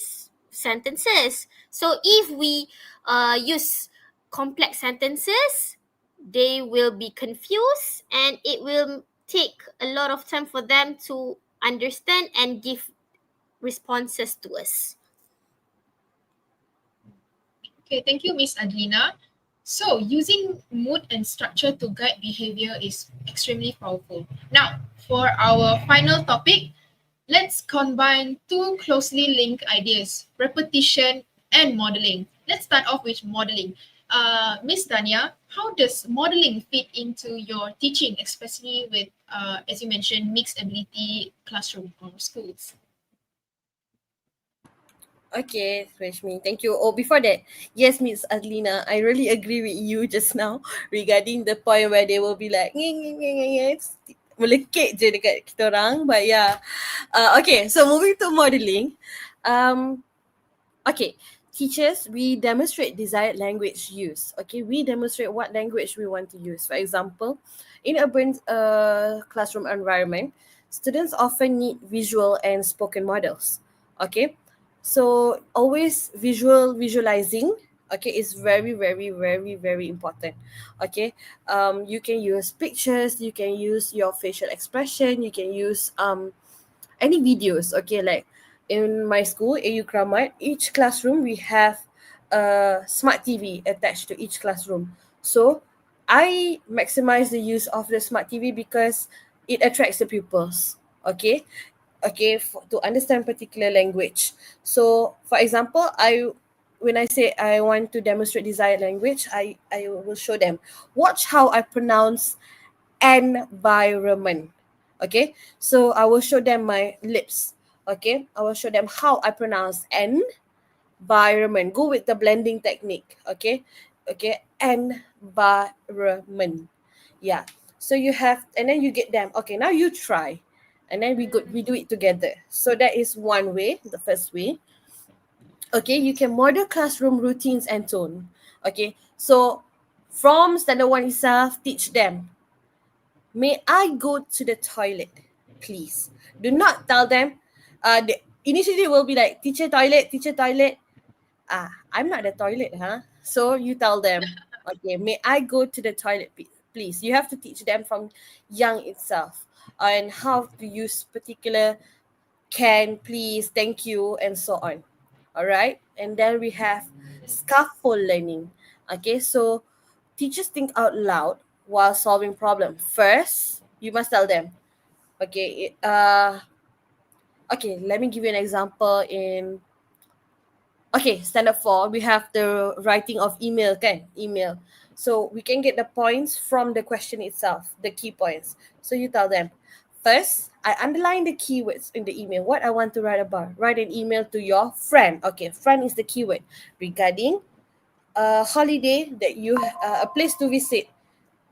sentences. So if we use complex sentences, they will be confused and it will take a lot of time for them to understand and give responses to us.
Okay, thank you, Miss Adlina. So, using mood and structure to guide behavior is extremely powerful. Now, for our final topic, let's combine two closely linked ideas, repetition and modeling. Let's start off with modeling. Miss Dania, how does modeling fit into your teaching, especially with, as you mentioned, mixed ability classroom or schools?
Okay, Rashmi, thank you. Oh, before that, yes, Miss Adlina, I really agree with you just now regarding the point where they will be like, melekit je dekat kita orang. But yeah, okay, so moving to modeling. Um, okay, teachers, we demonstrate desired language use. Okay, we demonstrate what language we want to use. For example, in urban classroom environment, students often need visual and spoken models. Okay, so always visualizing, okay, is very, very, very, very important. Okay, you can use pictures, you can use your facial expression, you can use any videos. Okay, like in my school, AU Kramat, each classroom we have a smart TV attached to each classroom. So I maximize the use of the smart TV because it attracts the pupils. Okay, to understand particular language. So for example, when I say I want to demonstrate desired language, I will show them. Watch how I pronounce environment. Okay, so I will show them my lips. Okay, I will show them how I pronounce environment. Go with the blending technique. Okay, environment. Yeah, so you have, and then you get them. Okay, now you try, and then we do it together. So that is one way, the first way. Okay, you can model classroom routines and tone. Okay, so from standard one itself, teach them, may I go to the toilet, please? Do not tell them. Initially will be like, teacher toilet, teacher toilet. I'm not the toilet, huh? So you tell them, okay, may I go to the toilet, please? You have to teach them from young itself and how to use particular can, please, thank you, and so on. All right. And then we have scaffold learning. Okay, so teachers think out loud while solving problems. First, you must tell them. Okay, okay, let me give you an example in, okay, standard 4, we have the writing of email, kan? Email. So we can get the points from the question itself, the key points. So you tell them, first, I underline the keywords in the email. What I want to write about. Write an email to your friend. Okay, friend is the keyword. Regarding a holiday that you, a place to visit.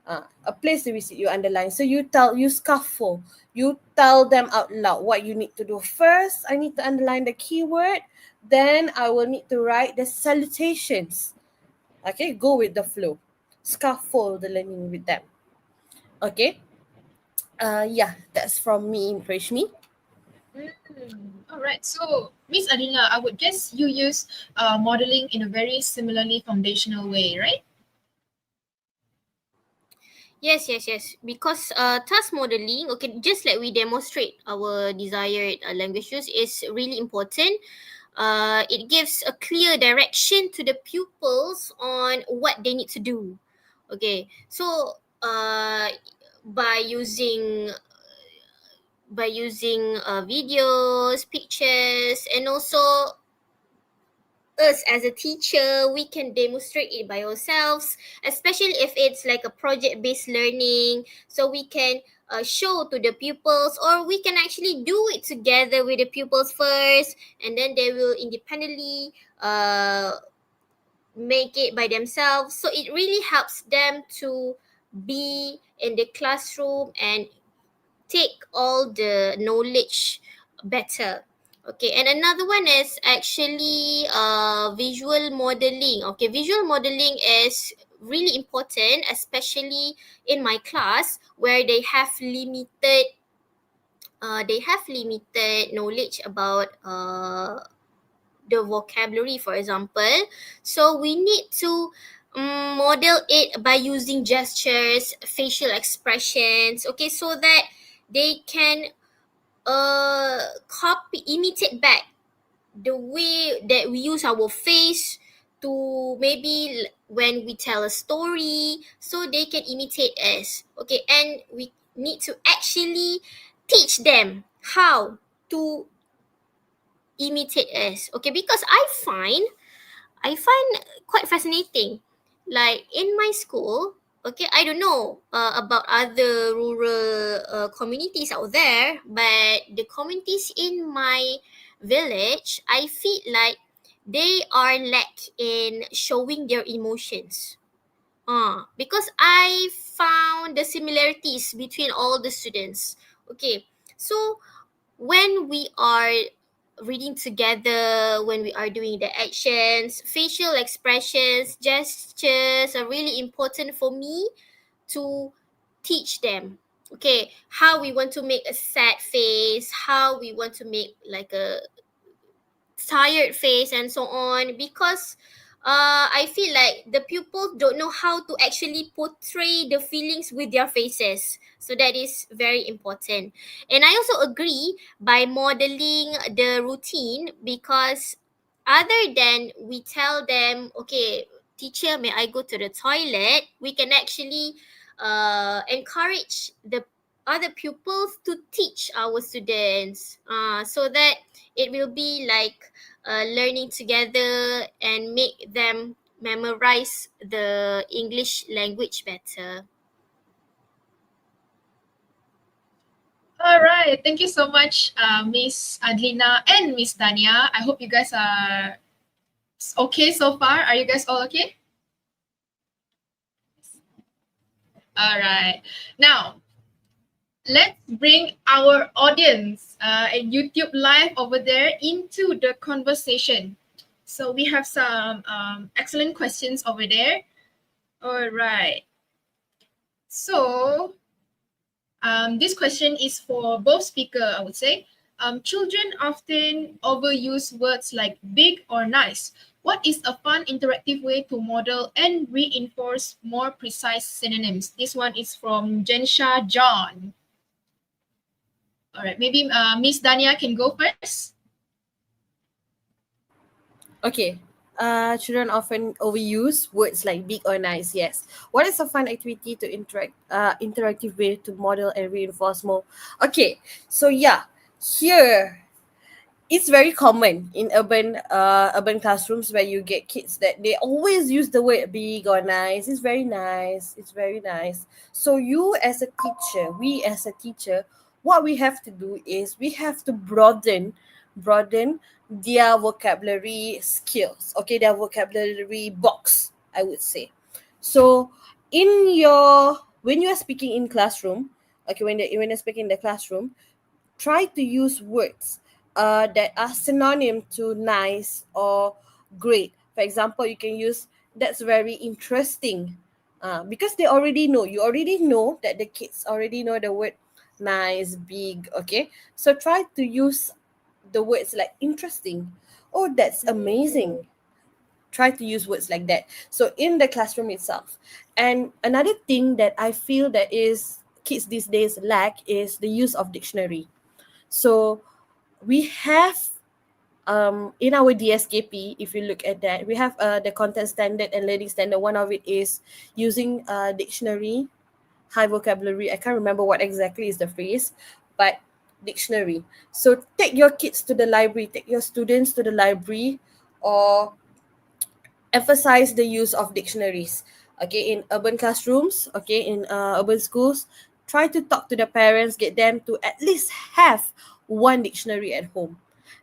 A place to visit, you underline. So you scaffold. You tell them out loud what you need to do. First, I need to underline the keyword. Then I will need to write the salutations. Okay, go with the flow. Scaffold the learning with them. Okay. Yeah, that's from me, Rashmi.
All right. So, Miss Adina, I would guess you use modeling in a very similarly foundational way, right?
Yes, yes, yes. Because task modeling, okay, just like we demonstrate our desired language use is really important. It gives a clear direction to the pupils on what they need to do. Okay, so by using videos, pictures, and also us as a teacher, we can demonstrate it by ourselves, especially if it's like a project based learning. So we can show to the pupils, or we can actually do it together with the pupils first, and then they will independently make it by themselves. So it really helps them to be in the classroom and take all the knowledge better. Okay, and another one is actually visual modeling. Okay, visual modeling is really important, especially in my class where they have limited knowledge about the vocabulary, for example. So we need to model it by using gestures, facial expressions, okay, so that they can imitate back the way that we use our face to maybe when we tell a story, so they can imitate us. Okay, and we need to actually teach them how to imitate us. Okay, because I find quite fascinating. Like in my school, okay, I don't know about other rural communities out there, but the communities in my village, I feel like they are lack in showing their emotions. Because I found the similarities between all the students. Okay, so when we are reading together, when we are doing the actions, facial expressions, gestures are really important for me to teach them. Okay, how we want to make a sad face, how we want to make like a tired face and so on, because I feel like the pupils don't know how to actually portray the feelings with their faces. So that is very important. And I also agree by modeling the routine, because other than we tell them, okay, teacher, may I go to the toilet, we can actually encourage the other pupils to teach our students, so that it will be like learning together and make them memorize the English language better.
All right. Thank you so much, Miss Adlina and Miss Dania. I hope you guys are okay so far. Are you guys all okay? All right. Now, let's bring our audience and YouTube live over there into the conversation. So we have some excellent questions over there. All right. So this question is for both speaker, I would say. Children often overuse words like big or nice. What is a fun interactive way to model and reinforce more precise synonyms? This one is from Jensha John. All right, maybe Miss Dania can go first.
Okay. Children often overuse words like big or nice. Yes. What is a fun activity to interactive way to model and reinforce more? Okay. So yeah, here it's very common in urban classrooms where you get kids that they always use the word big or nice. It's very nice. It's very nice. So we as a teacher, what we have to do is we have to broaden their vocabulary skills. Okay, their vocabulary box, I would say. So in your when you are speaking in classroom, okay, when you're speaking in the classroom, try to use words that are synonym to nice or great. For example, you can use that's very interesting, because they already know. You already know that the kids already know the word nice, big. Okay, so try to use the words like interesting. Oh, that's amazing. Try to use words like that. So in the classroom itself. And another thing that I feel that is kids these days lack is the use of dictionary. So we have in our DSKP, if you look at that, we have the content standard and learning standard. One of it is using dictionary, high vocabulary. I can't remember what exactly is the phrase, but dictionary. So take your kids to the library, take your students to the library, or emphasize the use of dictionaries. Okay, in urban classrooms, okay, in urban schools, try to talk to the parents, get them to at least have one dictionary at home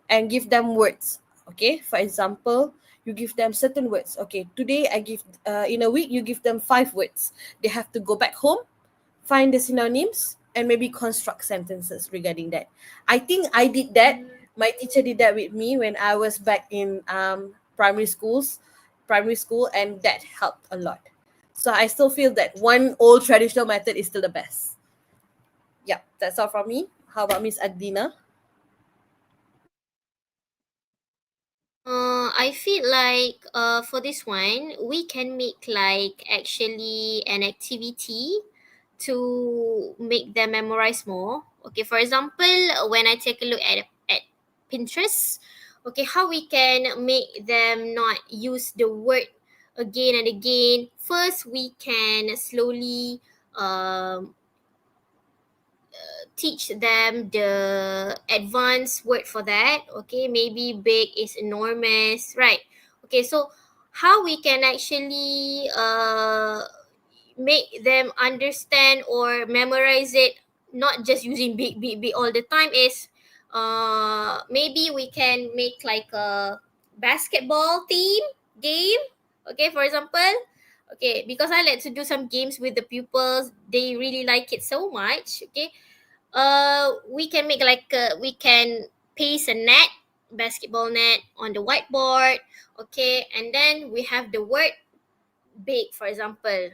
and give them words. Okay, for example, you give them certain words. Okay, today I give in a week you give them 5 words. They have to go back home, find the synonyms, and maybe construct sentences regarding that. I think I did that. My teacher did that with me when I was back in primary school, and that helped a lot. So I still feel that one old traditional method is still the best. Yeah, that's all from me. How about Miss Adina?
I feel like for this one, we can make like actually an activity to make them memorize more. Okay, for example, when I take a look at Pinterest, Okay, how we can make them not use the word again and again. First, we can slowly teach them the advanced word for that. Okay, maybe big is enormous, right? Okay, so how we can actually make them understand or memorize it, not just using big big big all the time, is maybe we can make like a basketball team game. Okay, for example, okay, because I like to do some games with the pupils, they really like it so much. Okay, we can make like we can paste a net, basketball net on the whiteboard. Okay, and then we have the word big, for example.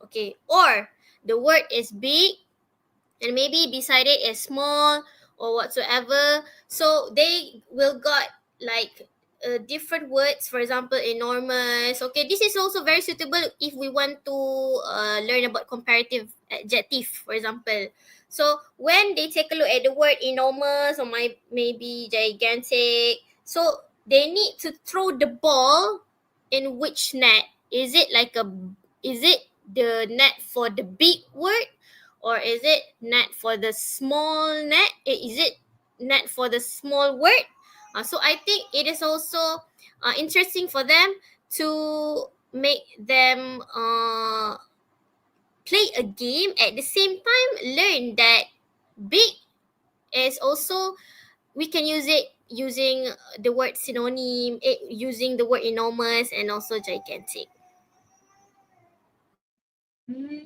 Okay, or the word is big and maybe beside it is small or whatsoever, so they will got like different words, for example enormous. Okay, this is also very suitable if we want to learn about comparative adjective, for example. So when they take a look at the word enormous or maybe gigantic, so they need to throw the ball in which net. Is it like a, is it the net for the big word, or is it net for the small net? Is it net for the small word? So I think it is also interesting for them to make them play a game, at the same time learn that big is also, we can use it using the word synonym, using the word enormous and also gigantic.
Mm.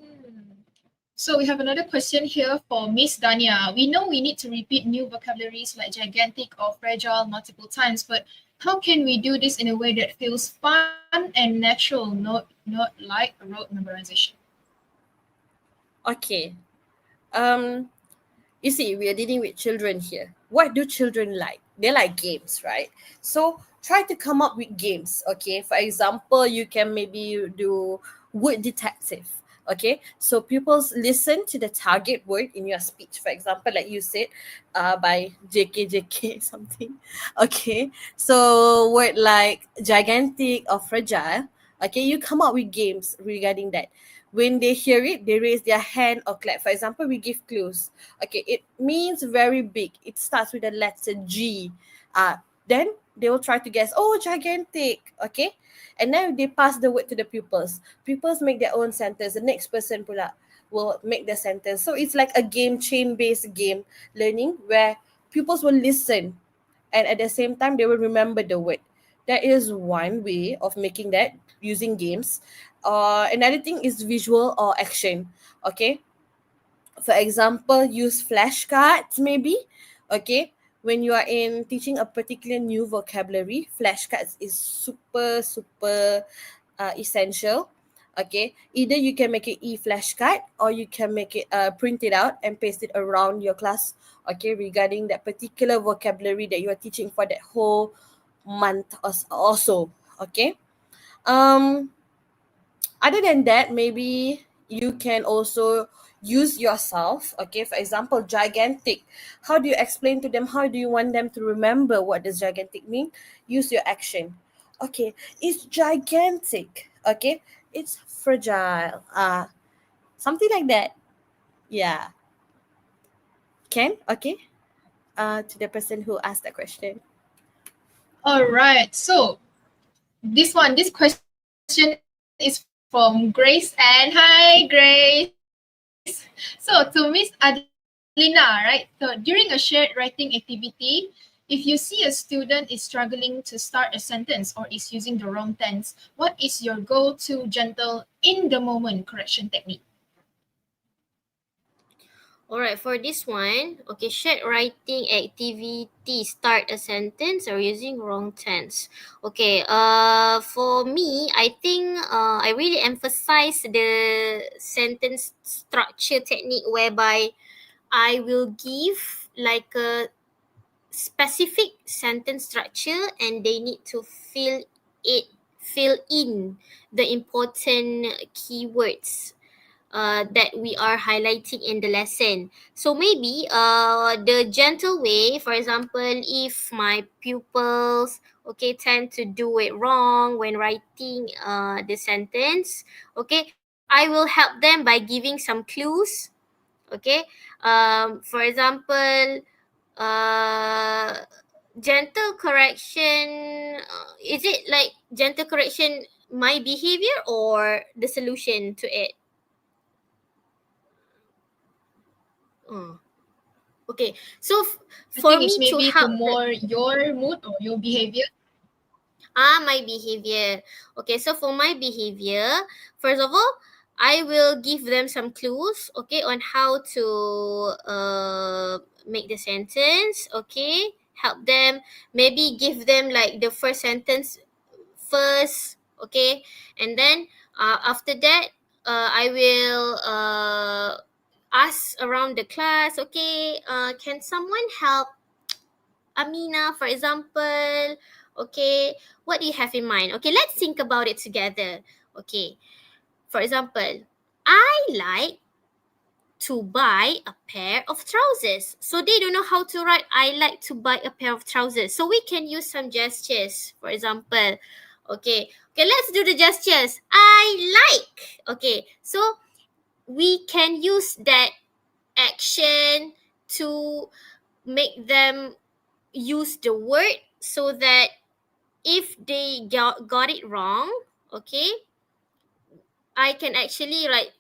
So we have another question here for Miss Dania. We know we need to repeat new vocabularies like gigantic or fragile multiple times, but how can we do this in a way that feels fun and natural, not like rote memorization?
Okay. Um, you see, we are dealing with children here. What do children like? They like games, right? So try to come up with games. Okay, for example, you can maybe do word detective. Okay, so pupils listen to the target word in your speech. For example, like you said, by JKJK something. Okay, so word like gigantic or fragile. Okay, you come up with games regarding that. When they hear it, they raise their hand or clap. For example, we give clues. Okay, it means very big. It starts with the letter G. Then they will try to guess, oh, gigantic. Okay, and then they pass the word to the pupils. Pupils make their own sentence. The next person pula will make the sentence. So it's like a game, chain-based game learning where pupils will listen and at the same time they will remember the word. That is one way of making that using games. Another thing is visual or action. Okay, for example, use flashcards maybe. Okay, when you are in teaching a particular new vocabulary, flashcards is super essential. Okay, either you can make it e-flashcard or you can make it print it out and paste it around your class. Okay, regarding that particular vocabulary that you are teaching for that whole month or so. Okay, um other than that, maybe you can also use yourself. Okay, for example, gigantic. How do you explain to them? How do you want them to remember what does gigantic mean? Use your action. Okay, it's gigantic. Okay, it's fragile. Something like that. Yeah. Ken, okay, to the person who asked that question.
All right. So this question is from Grace, and hi, Grace. So to Miss Adlina, right? So during a shared writing activity, if you see a student is struggling to start a sentence or is using the wrong tense, what is your go-to gentle, in the moment correction technique?
Alright, for this one, okay, shared writing activity, start a sentence or using wrong tense. Okay, for me, I think I really emphasize the sentence structure technique, whereby I will give like a specific sentence structure and they need to fill in the important keywords that we are highlighting in the lesson. So maybe the gentle way, for example, if my pupils tend to do it wrong when writing the sentence, I will help them by giving some clues. For example, uh gentle correction, is it like gentle correction my behavior or the solution to it? Oh, okay. So
I
for
think it's
me to
maybe to
help the
more your mood or your behavior.
my behavior. Okay, so for my behavior, first of all, I will give them some clues, on how to make the sentence. Okay, help them. Maybe give them like the first sentence first. Okay, and then after that, I will ask around the class. Okay, can someone help Amina, for example? Okay, what do you have in mind? Okay, let's think about it together. Okay, for example, I like to buy a pair of trousers. So they don't know how to write I like to buy a pair of trousers. So we can use some gestures. For example, okay, let's do the gestures. I like. Okay, so we can use that action to make them use the word so that if they got it wrong, okay, I can actually like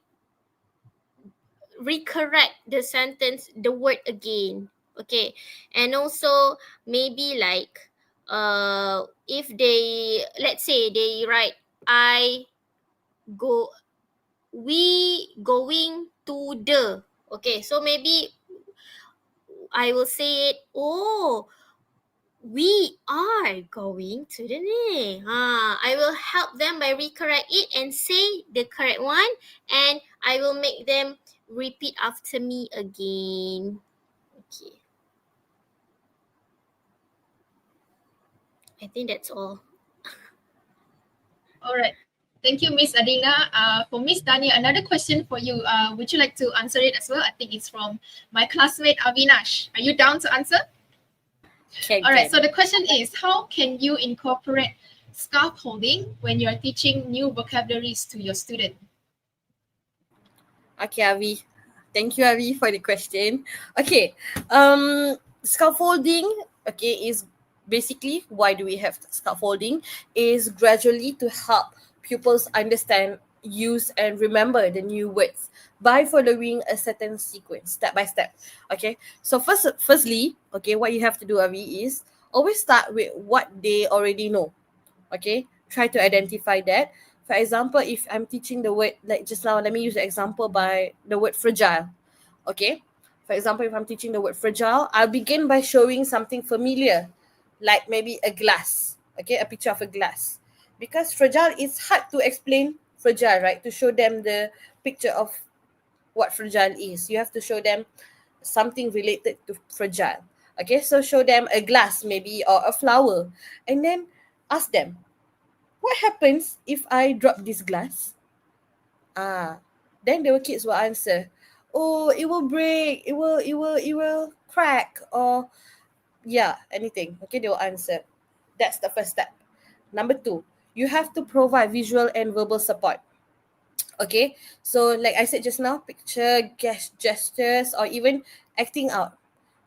recorrect the sentence, the word again. Okay, and also maybe like if they, let's say they write I go we going to the, okay, so maybe I will say it, oh, we are going to the day. I will help them by recorrect it and say the correct one, and I will make them repeat after me again. Okay. I think that's all.
All right. Thank you, Miss Adina. For Miss Dania, another question for you. Would you like to answer it as well? I think it's from my classmate Avinash. Are you down to answer? All right. So the question is, how can you incorporate scaffolding when you're teaching new vocabularies to your student?
Okay, Avi. Thank you, Avi, for the question. Okay, scaffolding, is basically, why do we have scaffolding? Is gradually to help pupils understand, use, and remember the new words by following a certain sequence, step by step. Okay, so firstly, what you have to do, Avi, is always start with what they already know. Okay, try to identify that. For example, if I'm teaching the word, like just now, let me use the example by the word fragile. Okay, for example, if I'm teaching the word fragile, I'll begin by showing something familiar, like maybe a glass. Okay, a picture of a glass, because fragile is hard to explain fragile, right? To show them the picture of what fragile is, you have to show them something related to fragile. Okay, so show them a glass maybe, or a flower, and then ask them, what happens if I drop this glass? Then the kids will answer, oh, it will break, it will crack, or yeah, anything. Okay, they will answer. That's the first step. Number 2, you have to provide visual and verbal support. Okay, so like I said just now, picture, gestures, or even acting out.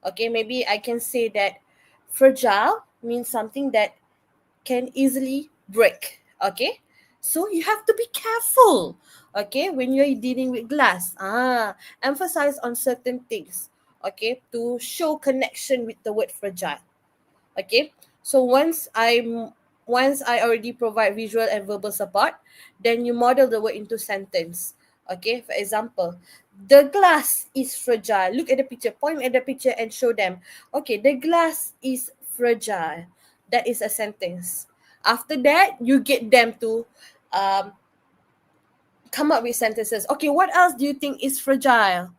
Okay, maybe I can say that fragile means something that can easily break. Okay, so you have to be careful. Okay, when you're dealing with glass, emphasize on certain things. Okay, to show connection with the word fragile. Okay, so once I already provide visual and verbal support, then you model the word into sentence. Okay, for example, the glass is fragile. Look at the picture, point at the picture and show them, okay, the glass is fragile. That is a sentence. After that, you get them to um, come up with sentences. Okay, what else do you think is fragile?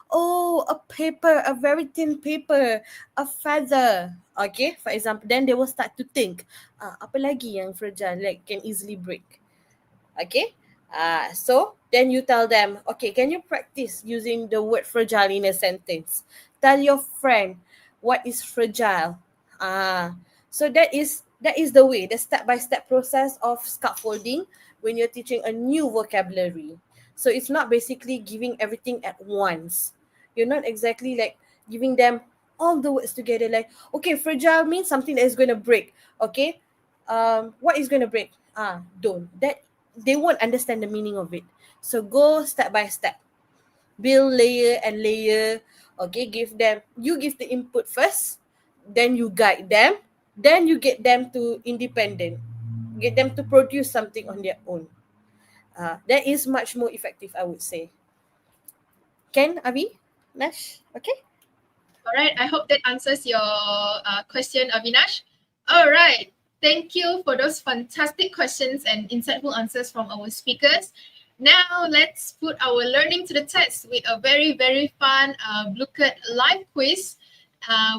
Oh, a paper, a very thin paper, a feather. Okay, for example, then they will start to think, apa lagi yang fragile, like can easily break. Okay, So then you tell them, okay, can you practice using the word fragile in a sentence? Tell your friend what is fragile. So that is the way, the step-by-step process of scaffolding when you're teaching a new vocabulary. So it's not basically giving everything at once. You're not exactly like giving them all the words together. Like, okay, fragile means something that is going to break. Okay, what is going to break? Don't. That they won't understand the meaning of it. So go step by step, build layer and layer. Okay, you give the input first, then you guide them, then you get them to independent, get them to produce something on their own. That is much more effective, I would say. Ken, Avi, Nash, okay?
All right. I hope that answers your question, Avinash. All right. Thank you for those fantastic questions and insightful answers from our speakers. Now let's put our learning to the test with a very, very fun Bluecard live quiz.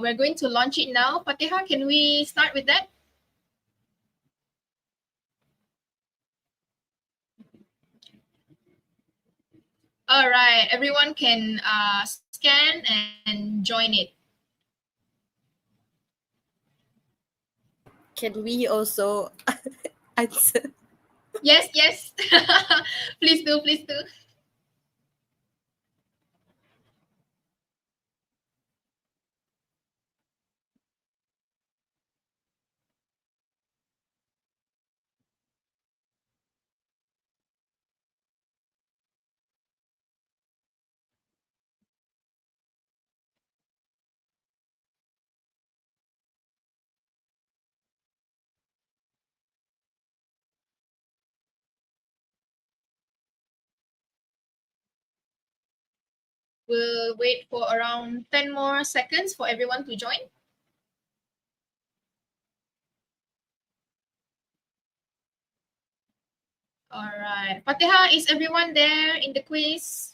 We're going to launch it now. Fatiha, can we start with that? All right. Everyone can scan and join it.
Can we also answer?
Yes, yes. Please do, please do. We'll wait for around 10 more seconds for everyone to join. All right. Fatiha, is everyone there in the quiz?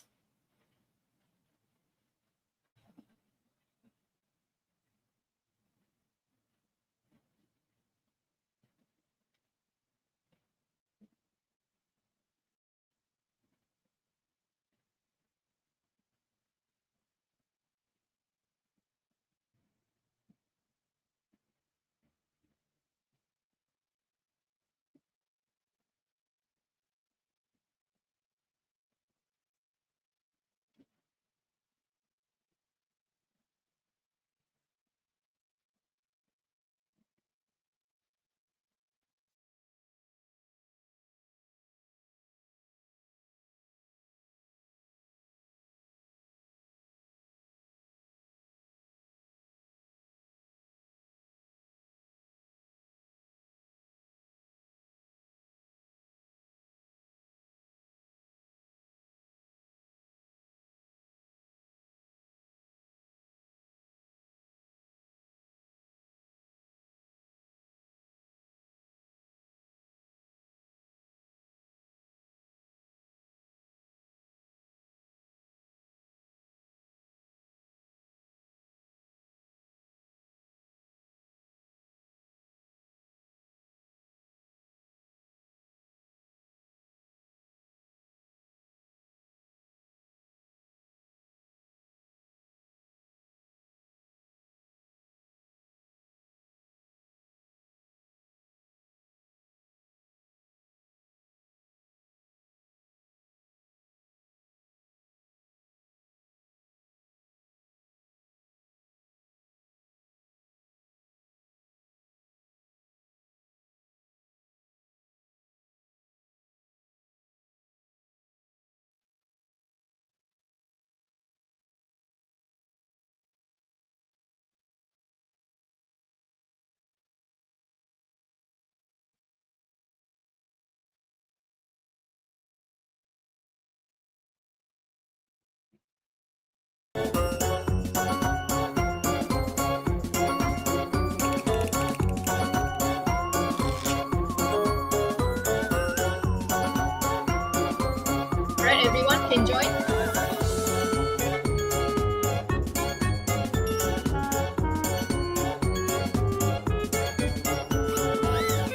All right, everyone can join.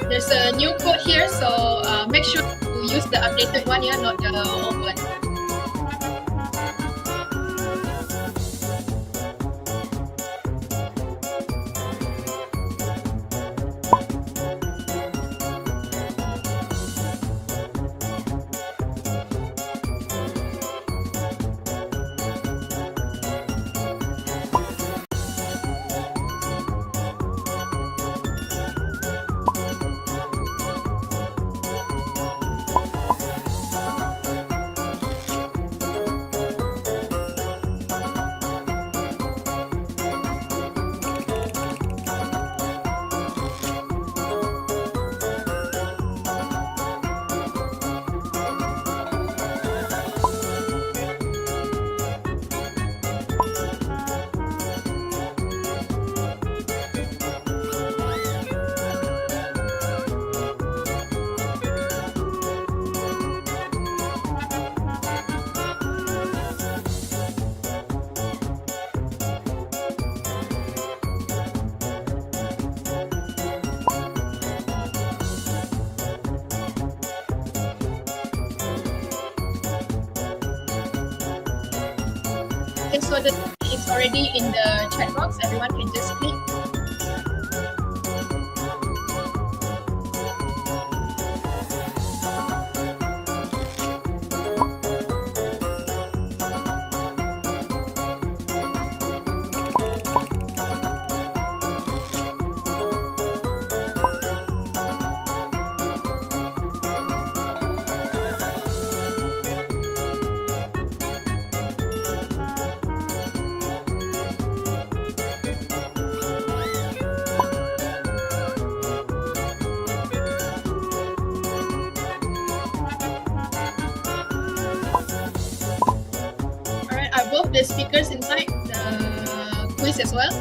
There's a new code here, so make sure to use the updated one, yeah, not the old one. Okay, so it's already in the chat box. Everyone can just click. All right, are both the speakers inside the quiz as well?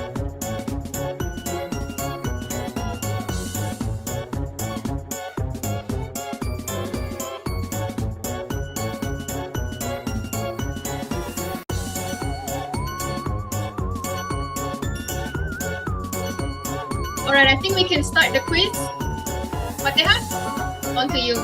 All right, I think we can start the quiz. Fatihah, on to you.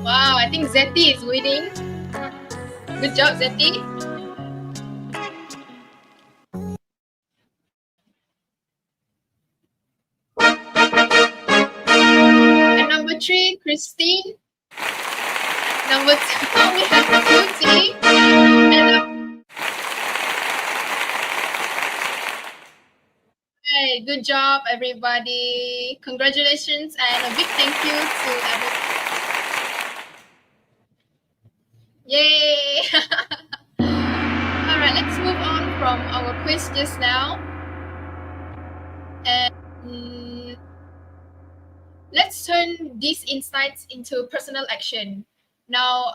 Wow, I think Zeti is winning. Good job, Zeti. And number 3, Christine. Number 2, we have Tuti. And hey, good job, everybody. Congratulations and a big thank you to everyone. Yay! All right, let's move on from our quiz just now. And let's turn these insights into personal action. Now,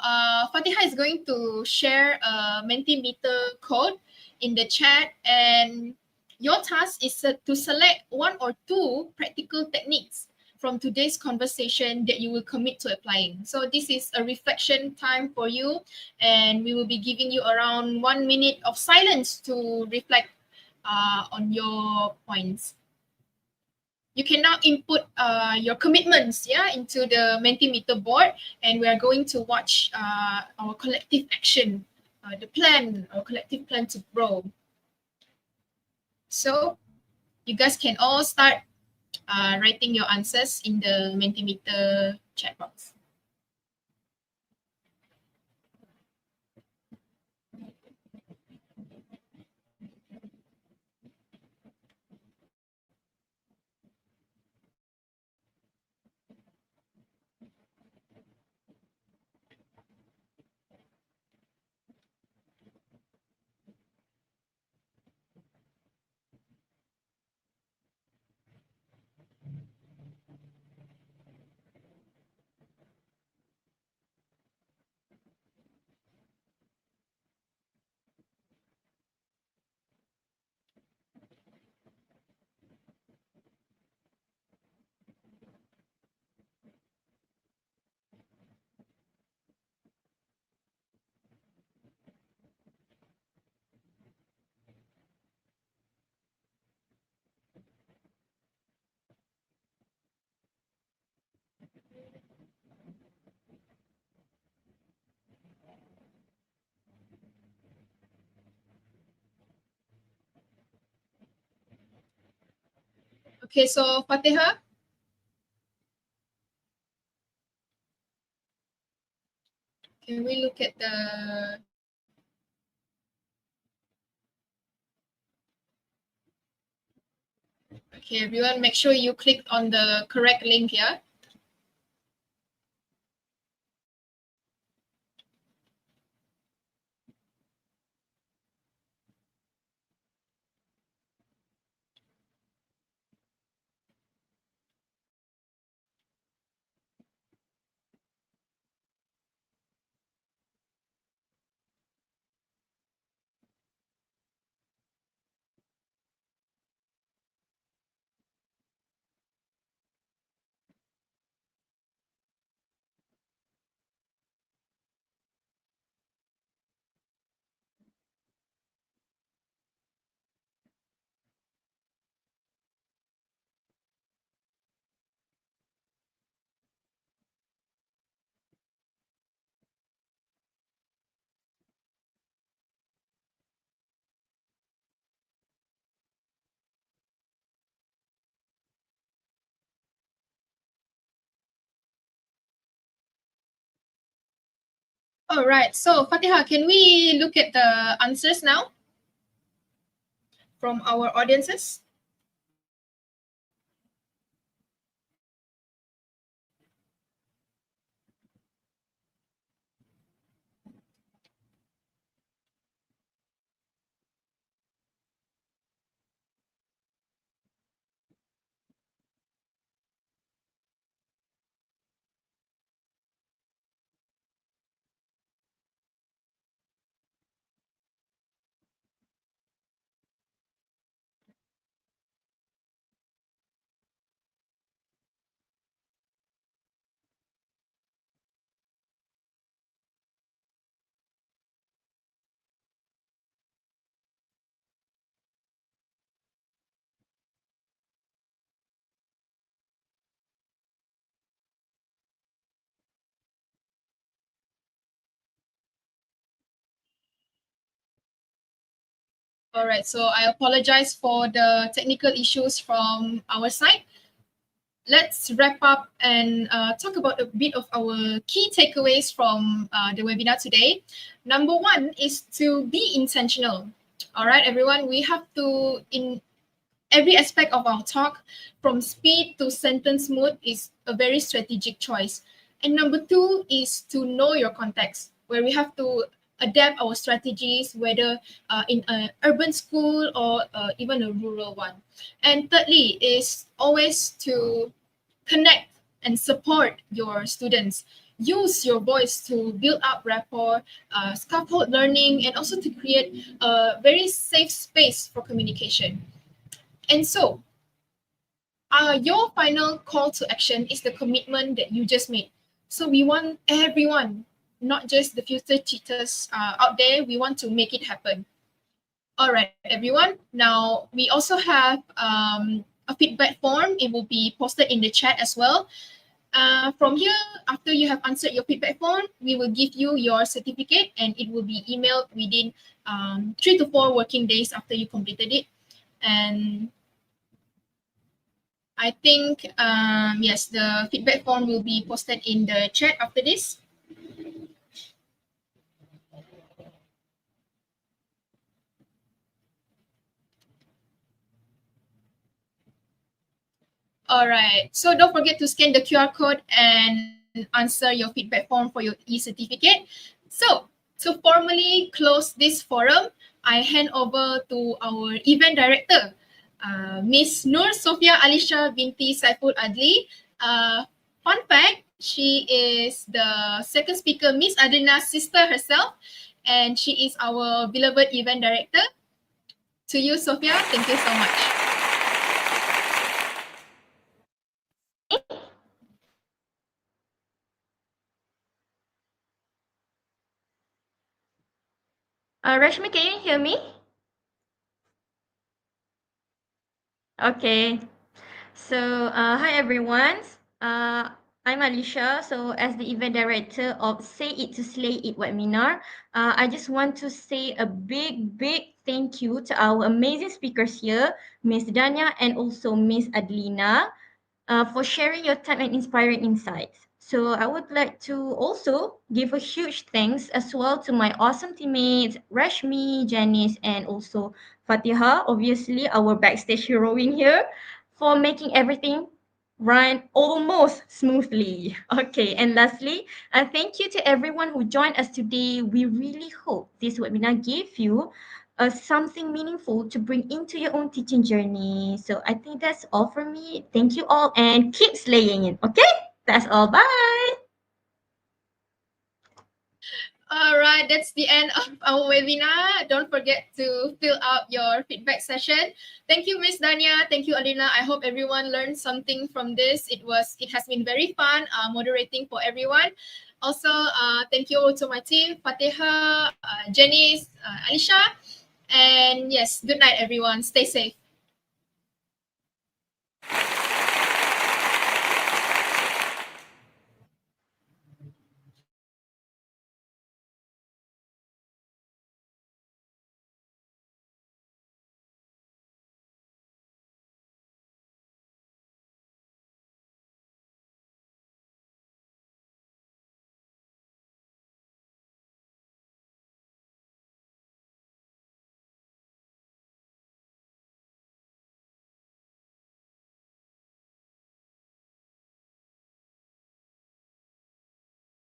Fatihah is going to share a Mentimeter code in the chat, and your task is to select 1 or 2 practical techniques from today's conversation that you will commit to applying. So this is a reflection time for you, and we will be giving you around 1 minute of silence to reflect on your points. You can now input your commitments, into the Mentimeter board, and we are going to watch our collective action, our collective plan to grow. So you guys can all start writing your answers in the Mentimeter chat box. Okay, so Fatiha. Can we look at the... Okay, everyone, make sure you click on the correct link here. All right, so Fatiha, can we look at the answers now from our audiences? All right, so I apologize for the technical issues from our side. Let's wrap up and talk about a bit of our key takeaways from the webinar today. Number one is to be intentional. All right, everyone, we have to, in every aspect of our talk, from speed to sentence mood, is a very strategic choice. And number two is to know your context, where we have to adapt our strategies, whether in an urban school or even a rural one. And thirdly is always to connect and support your students. Use your voice to build up rapport, scaffold learning, and also to create a very safe space for communication. And so, your final call to action is the commitment that you just made. So we want everyone, not just the future cheaters out there, we want to make it happen. All right, everyone. Now we also have a feedback form. It will be posted in the chat as well. From here, after you have answered your feedback form, we will give you your certificate and it will be emailed within 3 to 4 working days after you completed it. And I think, yes, the feedback form will be posted in the chat after this. All right. So don't forget to scan the QR code and answer your feedback form for your e-certificate. So to formally close this forum, I hand over to our event director, Miss Nur Sofia Alisha binti Saiful Adli. Fun fact, she is the second speaker, Miss Adlina's sister herself, and she is our beloved event director. To you, Sophia, thank you so much.
Rashmi, can you hear me? Okay. So, hi everyone. I'm Alicia. So, as the event director of Say It to Slay It webinar, I just want to say a big thank you to our amazing speakers here, Miss Danya and also Miss Adlina, for sharing your time and inspiring insights. So I would like to also give a huge thanks as well to my awesome teammates, Rashmi, Janice, and also Fatiha, obviously our backstage heroine here, for making everything run almost smoothly. Okay, and lastly, thank you to everyone who joined us today. We really hope this webinar gave you something meaningful to bring into your own teaching journey. So I think that's all from me. Thank you all and keep slaying it. Okay, that's all. Bye.
All right, that's the end of our webinar. Don't forget to fill out your feedback session. Thank you, Miss Dania. Thank you, Alina. I hope everyone learned something from this. It has been very fun moderating for everyone. Also, thank you to my team, Fatiha, Janice, Alisha. And yes, good night, everyone. Stay safe.